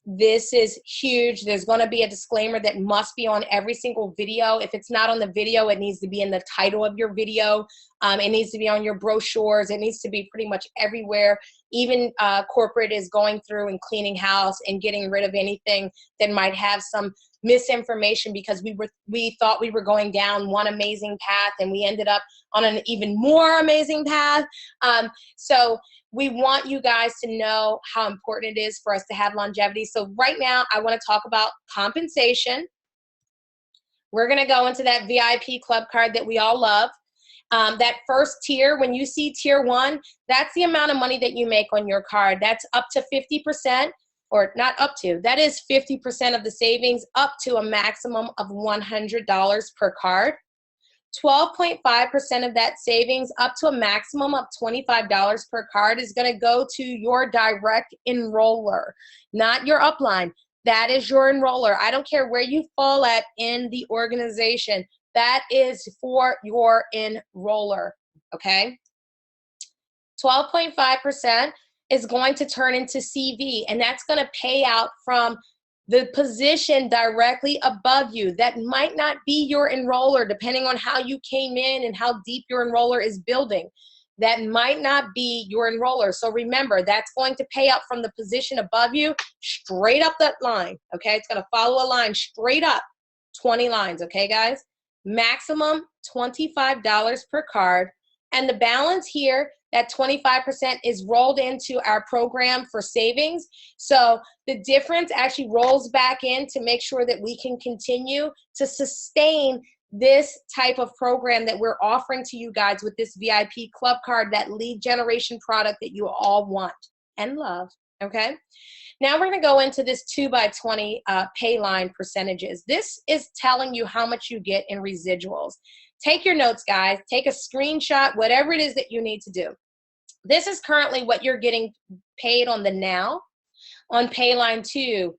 Speaker 1: This is huge. There's going to be a disclaimer that must be on every single video. If it's not on the video, it needs to be in the title of your video. It needs to be on your brochures. It needs to be pretty much everywhere. Even corporate is going through and cleaning house and getting rid of anything that might have some misinformation, because we thought we were going down one amazing path and we ended up on an even more amazing path. So we want you guys to know how important it is for us to have longevity. So right now, I want to talk about compensation. We're going to go into that VIP club card that we all love. That first tier, when you see tier 1, that's the amount of money that you make on your card. That's up to 50%, or not up to, that is 50% of the savings, up to a maximum of $100 per card. 12.5% of that savings, up to a maximum of $25 per card, is going to go to your direct enroller, not your upline. That is your enroller. I don't care where you fall at in the organization. That is for your enroller, okay? 12.5% is going to turn into CV, and that's going to pay out from the position directly above you. That might not be your enroller, depending on how you came in and how deep your enroller is building. That might not be your enroller. So remember, that's going to pay out from the position above you, straight up that line, okay? It's going to follow a line straight up, 20 lines, okay, guys? Maximum $25 per card. And the balance here, that 25%, is rolled into our program for savings. So the difference actually rolls back in to make sure that we can continue to sustain this type of program that we're offering to you guys with this VIP club card, that lead generation product that you all want and love, okay? Now we're going to go into this 2x20 pay line percentages. This is telling you how much you get in residuals. Take your notes, guys. Take a screenshot, whatever it is that you need to do. This is currently what you're getting paid on the now. On pay line 2,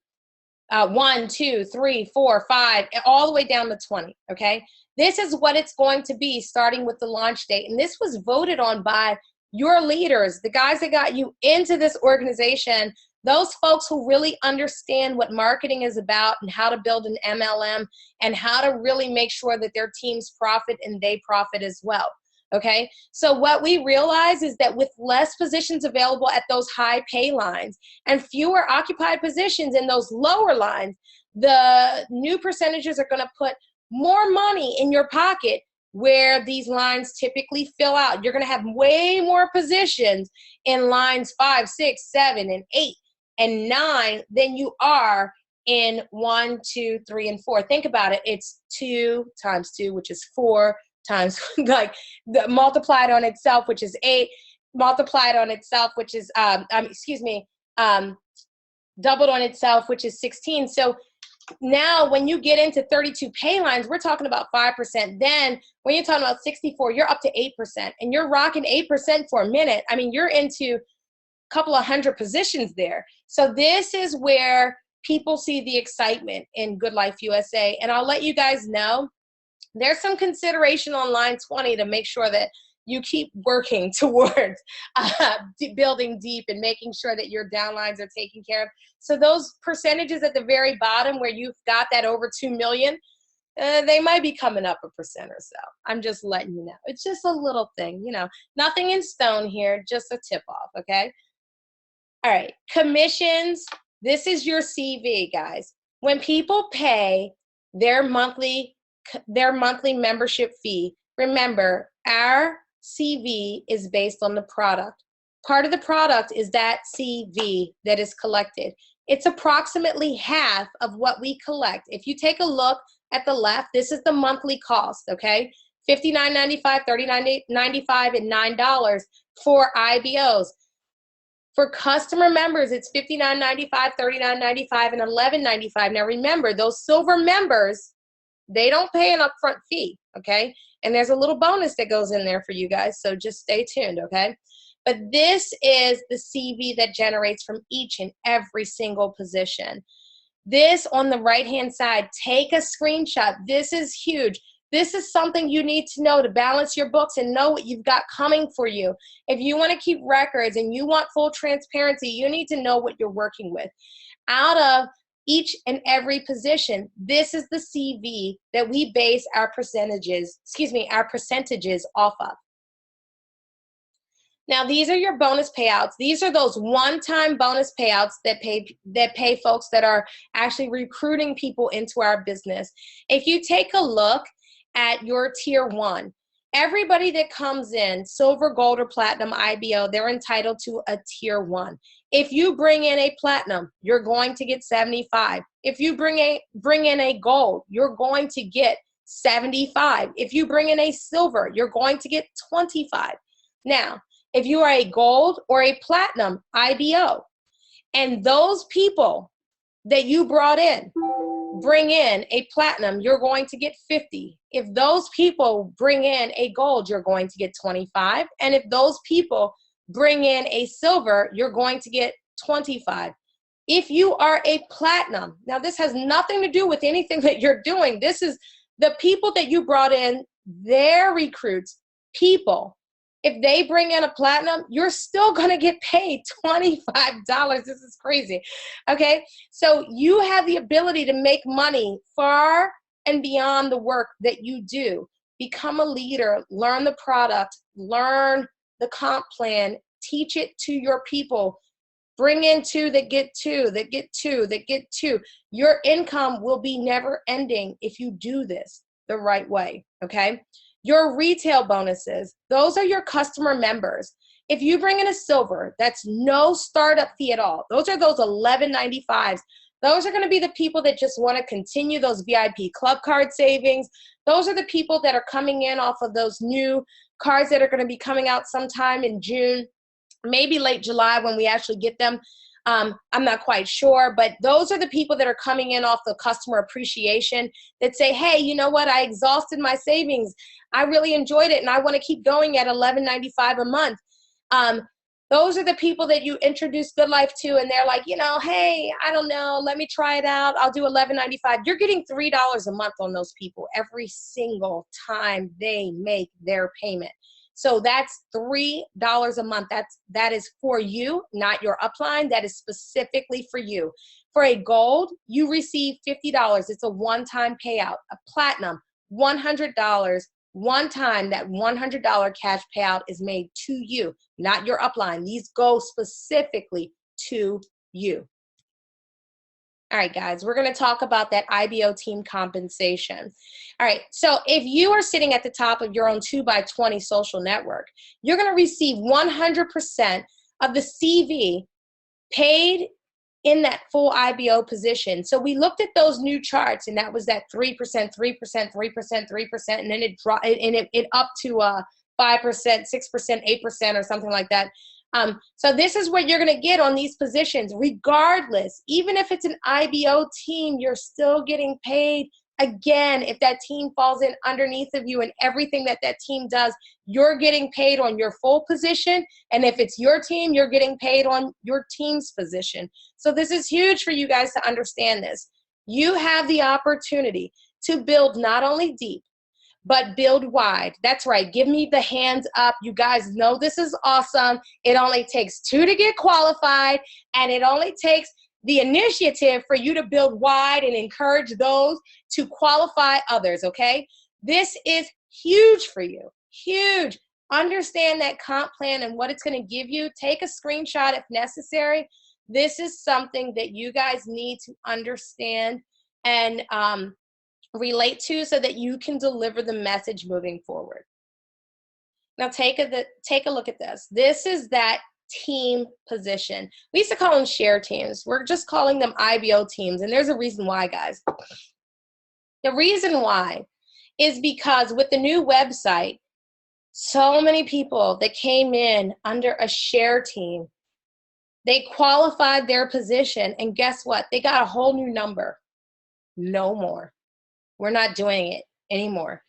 Speaker 1: 1, 2, 3, 4, 5, all the way down to 20, okay? This is what it's going to be starting with the launch date. And this was voted on by your leaders, the guys that got you into this organization, those folks who really understand what marketing is about and how to build an MLM and how to really make sure that their teams profit and they profit as well. Okay, so what we realize is that with less positions available at those high pay lines and fewer occupied positions in those lower lines, the new percentages are going to put more money in your pocket where these lines typically fill out. You're going to have way more positions in lines 5, 6, 7, and 8, and 9 than you are in 1, 2, 3, and 4. Think about it. It's 2 times 2, which is 4, times like multiplied on itself, which is 8, multiplied on itself, which is doubled on itself, which is 16. So now when you get into 32 pay lines, we're talking about 5%. Then when you're talking about 64, you're up to 8%, and you're rocking 8% for a minute. I mean, you're into a couple of hundred positions there. So this is where people see the excitement in GoodLife USA. And I'll let you guys know, there's some consideration on line 20 to make sure that you keep working towards building deep and making sure that your downlines are taken care of. So those percentages at the very bottom where you've got that over 2 million, they might be coming up 1% or so. I'm just letting you know. It's just a little thing, you know, nothing in stone here, just a tip off, okay? All right, commissions. This is your CV, guys. When people pay their monthly membership fee. Remember, our CV is based on the product. Part of the product is that CV that is collected. It's approximately half of what we collect. If you take a look at the left, this is the monthly cost, okay? $59.95, $39.95, and $9 for IBOs. For customer members, it's $59.95, $39.95, and $11.95. Now remember, those silver members, they don't pay an upfront fee, okay? And there's a little bonus that goes in there for you guys, so just stay tuned, okay? But this is the CV that generates from each and every single position. This on the right-hand side, take a screenshot. This is huge. This is something you need to know to balance your books and know what you've got coming for you. If you want to keep records and you want full transparency, you need to know what you're working with. Out of each and every position, this is the CV that we base our percentages off of. Now, these are your bonus payouts. These are those one-time bonus payouts that pay folks that are actually recruiting people into our business. If you take a look at your tier 1, everybody that comes in, silver, gold, or platinum IBO, they're entitled to a tier 1. If you bring in a platinum, you're going to get 75. If you bring in a gold, you're going to get 75. If you bring in a silver, you're going to get 25. Now, if you are a gold or a platinum IBO, and those people that you brought in bring in a platinum, you're going to get 50. If those people bring in a gold, you're going to get 25. And if those people bring in a silver, you're going to get 25. If you are a platinum, now this has nothing to do with anything that you're doing. This is the people that you brought in, their recruits, people. If they bring in a platinum, you're still going to get paid $25. This is crazy. Okay? So you have the ability to make money far and beyond the work that you do. Become a leader, learn the product, learn the comp plan, teach it to your people. Bring in 2 that get 2, that get 2, that get 2. Your income will be never ending if you do this the right way. Okay? Your retail bonuses, those are your customer members. If you bring in a silver, that's no startup fee at all. Those are those $11.95s. Those are going to be the people that just want to continue those VIP club card savings. Those are the people that are coming in off of those new cards that are going to be coming out sometime in June, maybe late July when we actually get them. I'm not quite sure, but those are the people that are coming in off the customer appreciation that say, hey, you know what? I exhausted my savings. I really enjoyed it, and I want to keep going at $11.95 a month. Those are the people that you introduce GoodLife to, and they're like, you know, hey, I don't know, let me try it out. I'll do $11.95. You're getting $3 a month on those people every single time they make their payment. So that's $3 a month. That is for you, not your upline. That is specifically for you. For a gold, you receive $50. It's a one-time payout. A platinum, $100. One time, that $100 cash payout is made to you, not your upline. These go specifically to you. All right, guys, we're going to talk about that IBO team compensation. All right, so if you are sitting at the top of your own 2x20 social network, you're going to receive 100% of the CV paid in that full IBO position. So we looked at those new charts, and that was that 3%, 3%, 3%, 3%, and then it dropped, and it up to 5%, 6%, 8%, or something like that. So this is what you're going to get on these positions, regardless. Even if it's an IBO team, you're still getting paid. Again, if that team falls in underneath of you and everything that that team does, you're getting paid on your full position. And if it's your team, you're getting paid on your team's position. So this is huge for you guys to understand this. You have the opportunity to build not only deep, but build wide. That's right. Give me the hands up. You guys know this is awesome. It only takes 2 to get qualified, and it only takes the initiative for you to build wide and encourage those to qualify others, okay? This is huge for you, huge. Understand that comp plan and what it's going to give you. Take a screenshot if necessary. This is something that you guys need to understand and relate to so that you can deliver the message moving forward. Now take a look at this. This is that team position. We used to call them share teams. We're just calling them IBO teams, and there's a reason why, guys. The reason why is because with the new website, so many people that came in under a share team, they qualified their position, and guess what? They got a whole new number. No more. We're not doing it anymore.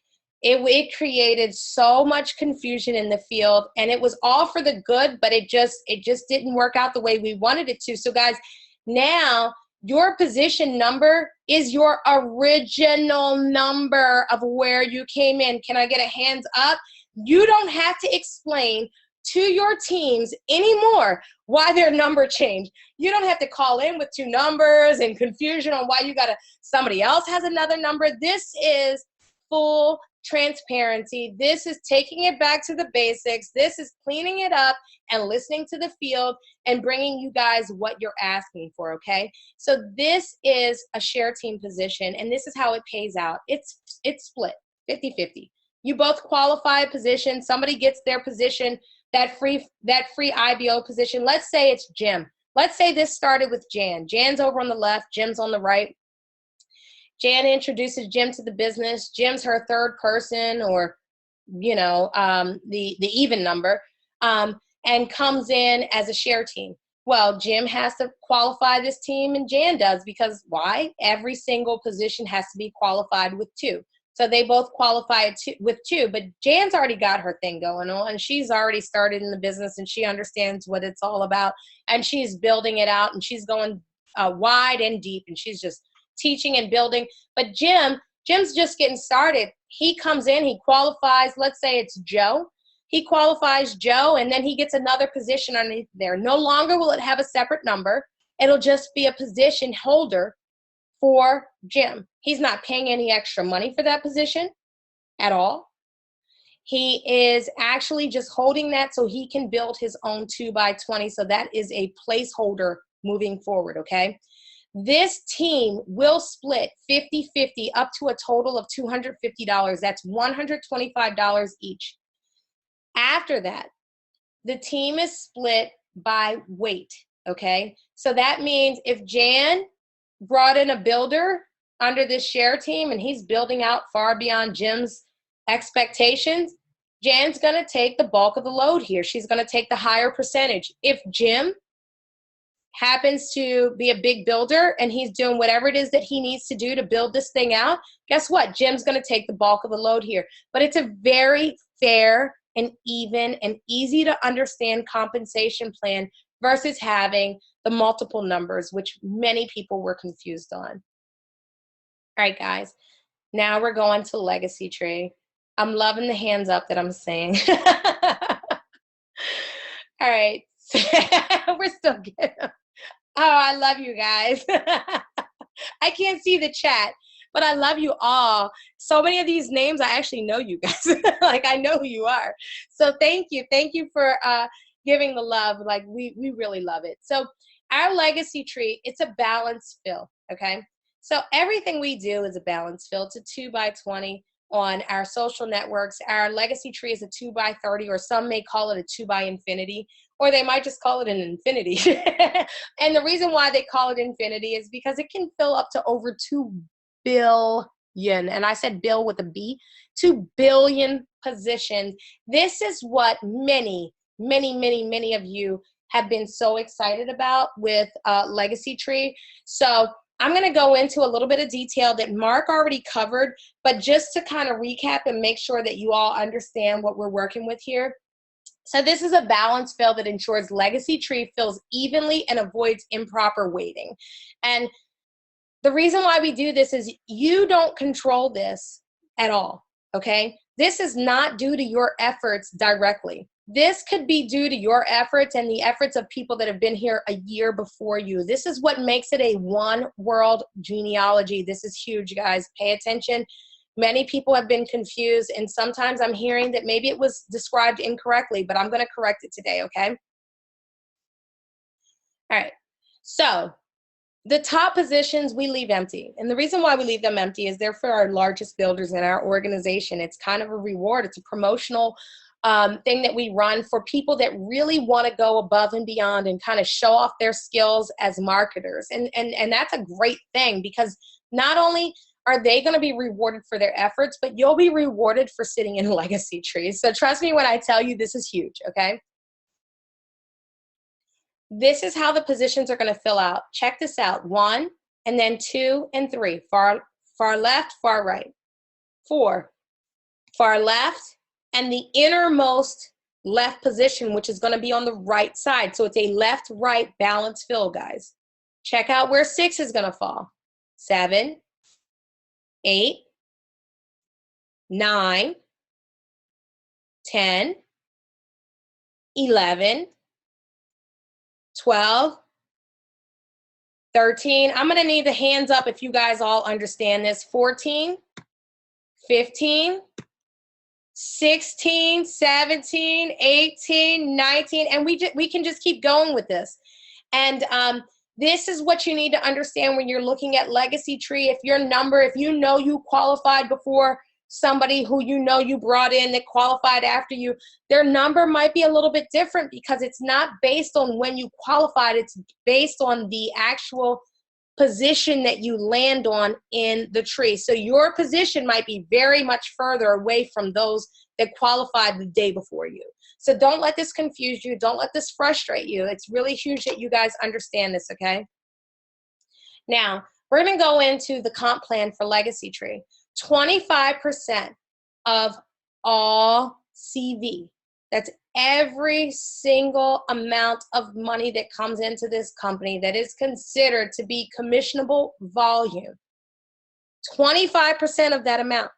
Speaker 1: It created so much confusion in the field, and it was all for the good, but it just didn't work out the way we wanted it to. So guys, now your position number is your original number of where you came in. Can I get a hands up? You don't have to explain to your teams anymore why their number changed. You don't have to call in with two numbers and confusion on why somebody else has another number. This is full transparency. This is taking it back to the basics. This is cleaning it up and listening to the field and bringing you guys what you're asking for, okay? So this is a share team position, and this is how it pays out. It's split 50-50. You both qualify a position. Somebody gets their position, that free IBO position. Let's say it's Jim. Let's say this started with Jan. Jan's over on the left, Jim's on the right. Jan introduces Jim to the business. Jim's her third person, or the even number, and comes in as a share team. Well, Jim has to qualify this team, and Jan does, because why? Every single position has to be qualified with two. So they both qualify with two, but Jan's already got her thing going on. She's already started in the business, and she understands what it's all about, and she's building it out, and she's going wide and deep, and she's just teaching and building. But Jim's just getting started. He comes in, he qualifies, let's say it's Joe. He qualifies Joe, and then he gets another position underneath there. No longer will it have a separate number. It'll just be a position holder for Jim. He's not paying any extra money for that position at all. He is actually just holding that so he can build his own 2x20. So that is a placeholder moving forward, okay? This team will split 50-50 up to a total of $250. That's $125 each. After that, the team is split by weight, okay? So that means if Jan brought in a builder under this share team and he's building out far beyond Jim's expectations, Jan's going to take the bulk of the load here. She's going to take the higher percentage. If Jim happens to be a big builder and he's doing whatever it is that he needs to do to build this thing out, guess what? Jim's going to take the bulk of the load here. But it's a very fair and even and easy to understand compensation plan versus having the multiple numbers, which many people were confused on. All right, guys, now we're going to legacy tree. I'm loving the hands up that I'm seeing. All right, we're still getting them. Oh, I love you guys. I can't see the chat, but I love you all. So many of these names, I actually know you guys. Like, I know who you are. So thank you. Thank you for giving the love. Like, we really love it. So our legacy tree, it's a balance fill, okay? So everything we do is a balance fill. It's a 2x20 on our social networks. Our legacy tree is a 2x30, or some may call it a 2x infinity, or they might just call it an infinity. And the reason why they call it infinity is because it can fill up to over 2 billion, and I said bill with a B, 2 billion positions. This is what many of you have been so excited about with Legacy Tree. So I'm going to go into a little bit of detail that Mark already covered, but just to kind of recap and make sure that you all understand what we're working with here. So this is a balance fill that ensures Legacy Tree fills evenly and avoids improper weighting. And the reason why we do this is you don't control this at all, okay? This is not due to your efforts directly. This could be due to your efforts and the efforts of people that have been here a year before you. This is what makes it a one world genealogy. This is huge, guys. Pay attention. Many people have been confused, and sometimes I'm hearing that maybe it was described incorrectly, but I'm going to correct it today, okay? All right. So The top positions we leave empty. And the reason why we leave them empty is they're for our largest builders in our organization. It's kind of a reward. It's a promotional thing that we run for people that really want to go above and beyond and kind of show off their skills as marketers. And that's a great thing, because not only are they going to be rewarded for their efforts, but you'll be rewarded for sitting in legacy trees. So trust me when I tell you, this is huge, okay? This is how the positions are going to fill out. Check this out. 1, and then 2 and 3. Far left, far right. 4, far left, and the innermost left position, which is going to be on the right side. So it's a left-right balance fill, guys. Check out where 6 is going to fall. 7, 8, 9, 10, 11, 12, 13. I'm going to need the hands up if you guys all understand this. 14, 15, 16, 17, 18, 19, and we can just keep going with this. And this is what you need to understand when you're looking at legacy tree. If your number, if you know you qualified before somebody who you know you brought in that qualified after you, their number might be a little bit different, because it's not based on when you qualified, it's based on the actual position that you land on in the tree. So your position might be very much further away from those that qualified the day before you. So don't let this confuse you. Don't let this frustrate you. It's really huge that you guys understand this, okay? Now, we're going to go into the comp plan for legacy tree. 25% of all CV, that's every single amount of money that comes into this company that is considered to be commissionable volume, 25% of that amount,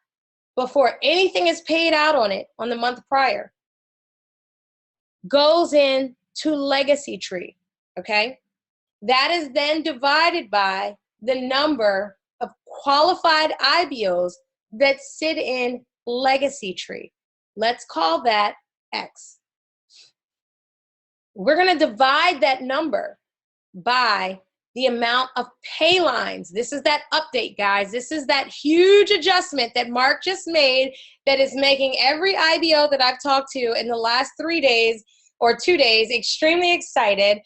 Speaker 1: before anything is paid out on it on the month prior, goes in to legacy tree, okay? That is then divided by the number of qualified IBOs that sit in legacy tree. Let's call that X. We're going to divide that number by the amount of pay lines. This is that update, guys. This is that huge adjustment that Mark just made that is making every IBO that I've talked to in the last 3 days or 2 days extremely excited,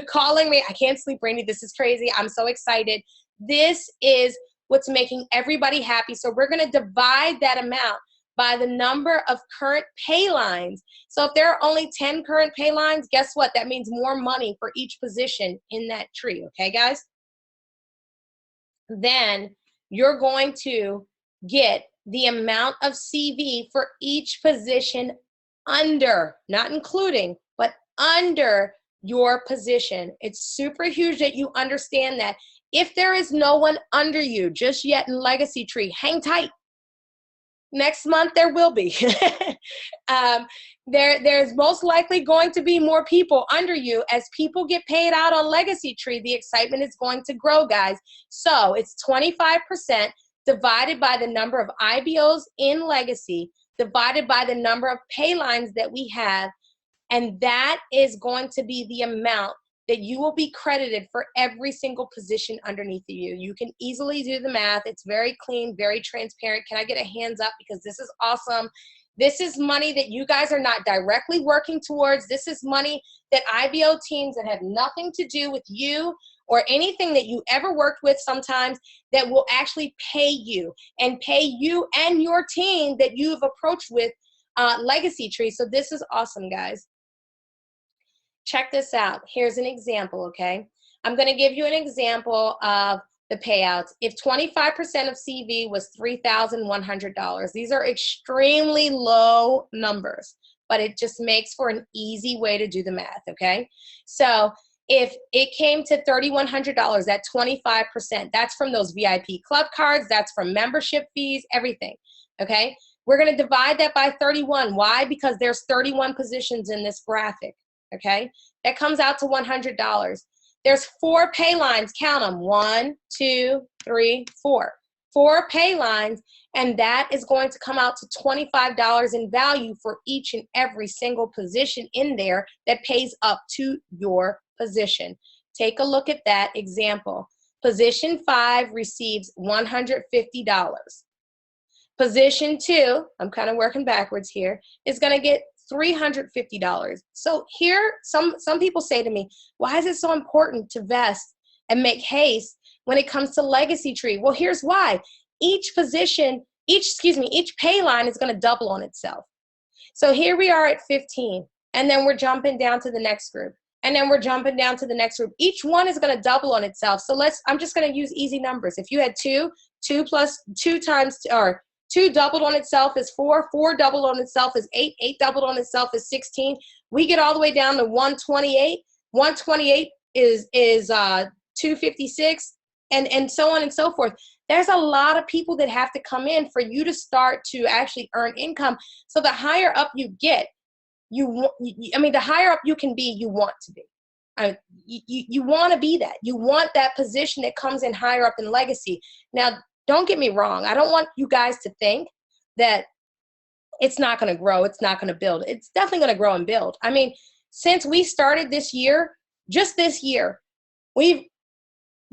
Speaker 1: calling me, I can't sleep, Randy, this is crazy, I'm so excited. This is what's making everybody happy. So we're going to divide that amount by the number of current pay lines. So if there are only 10 current pay lines, guess what? That means more money for each position in that tree, okay, guys? Then you're going to get the amount of CV for each position under, not including, but under your position. It's super huge that you understand that. If there is no one under you just yet in legacy tree, hang tight. Next month there will be. There's most likely going to be more people under you. As people get paid out on legacy tree, the excitement is going to grow, guys. So it's 25% divided by the number of IBOs in legacy, divided by the number of pay lines that we have, and that is going to be the amount that you will be credited for every single position underneath of you. You can easily do the math. It's very clean, very transparent. Can I get a hands up? Because this is awesome. This is money that you guys are not directly working towards. This is money that IBO teams that have nothing to do with you or anything that you ever worked with sometimes that will actually pay you and your team that you've approached with legacy tree. So this is awesome, guys. Check this out. Here's an example, okay? I'm going to give you an example of the payouts. If 25% of CV was $3,100, these are extremely low numbers, but it just makes for an easy way to do the math, okay? So if it came to $3,100, that 25%, that's from those VIP club cards, that's from membership fees, everything, okay? We're going to divide that by 31. Why? Because there's 31 positions in this graphic. Okay, that comes out to $100. There's 4 pay lines, count them, 1, 2, 3, 4. 4 pay lines, and that is going to come out to $25 in value for each and every single position in there that pays up to your position. Take a look at that example. Position 5 receives $150. Position 2, I'm kind of working backwards here, is going to get $350. So here, some people say to me, why is it so important to vest and make haste when it comes to legacy tree? Well, here's why. Each pay line is going to double on itself. So here we are at 15, and then we're jumping down to the next group, and then we're jumping down to the next group. Each one is going to double on itself. So I'm just going to use easy numbers. If you had 2 doubled on itself is 4, 4 doubled on itself is 8, 8 doubled on itself is 16. We get all the way down to 128. 128 is 256, and so on and so forth. There's a lot of people that have to come in for you to start to actually earn income. So the higher up you get, the higher up you can be, you want to be. You want to be that. You want that position that comes in higher up in legacy. Now, don't get me wrong. I don't want you guys to think that it's not going to grow. It's not going to build. It's definitely going to grow and build. I mean, since we started this year, just this year, we've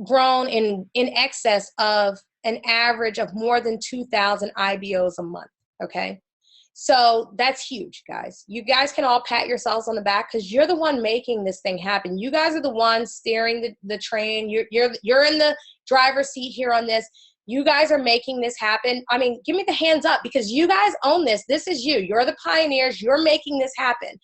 Speaker 1: grown in excess of an average of more than 2,000 IBOs a month, okay? So that's huge, guys. You guys can all pat yourselves on the back because you're the one making this thing happen. You guys are the ones steering the train. You're in the driver's seat here on this. You guys are making this happen. I mean, give me the hands up because you guys own this. This is you. You're the pioneers. You're making this happen.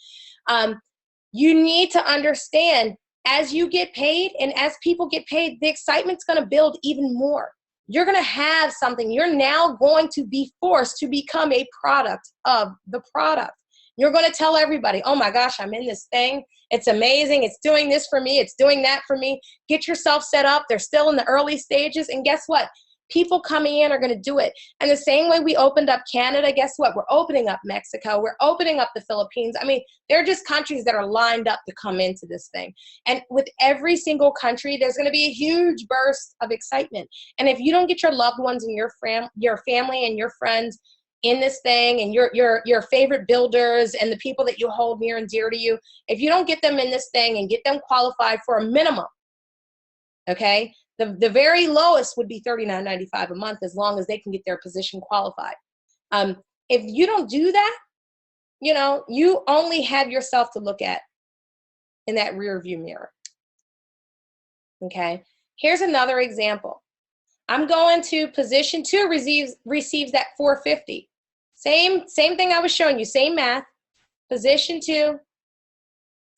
Speaker 1: You need to understand as you get paid and as people get paid, the excitement's going to build even more. You're going to have something. You're now going to be forced to become a product of the product. You're going to tell everybody, oh my gosh, I'm in this thing. It's amazing. It's doing this for me. It's doing that for me. Get yourself set up. They're still in the early stages. And guess what? People coming in are going to do it. And the same way we opened up Canada, guess what? We're opening up Mexico. We're opening up the Philippines. I mean, they're just countries that are lined up to come into this thing. And with every single country, there's going to be a huge burst of excitement. And if you don't get your loved ones and your family and your friends in this thing and your favorite builders and the people that you hold near and dear to you, if you don't get them in this thing and get them qualified for a minimum, okay? The very lowest would be $39.95 a month as long as they can get their position qualified. If you don't do that, you only have yourself to look at in that rear view mirror. Okay, here's another example. I'm going to position 2 receives that $450. Same thing I was showing you, same math. Position 2,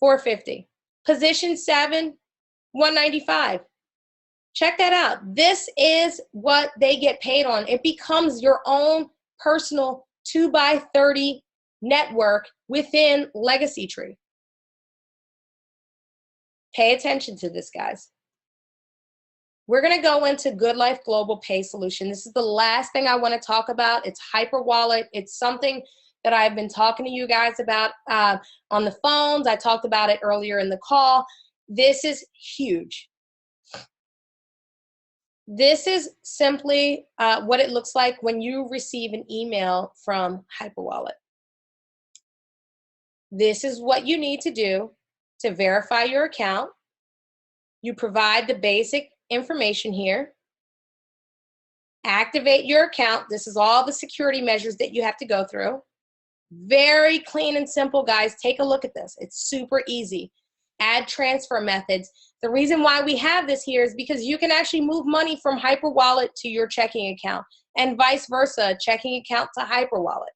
Speaker 1: $450. Position 7, $195. Check that out. This is what they get paid on. It becomes your own personal 2x30 network within Legacy Tree. Pay attention to this, guys. We're going to go into GoodLife Global Pay Solution. This is the last thing I want to talk about. It's HyperWallet. It's something that I've been talking to you guys about on the phones. I talked about it earlier in the call. This is huge. This is simply what it looks like when you receive an email from HyperWallet. This is what you need to do to verify your account. You provide the basic information here. Activate your account. This is all the security measures that you have to go through. Very clean and simple, guys. Take a look at this. It's super easy. Add transfer methods. The reason why we have this here is because you can actually move money from HyperWallet to your checking account and vice versa, checking account to HyperWallet.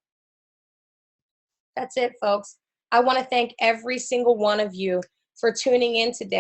Speaker 1: That's it, folks. I want to thank every single one of you for tuning in today.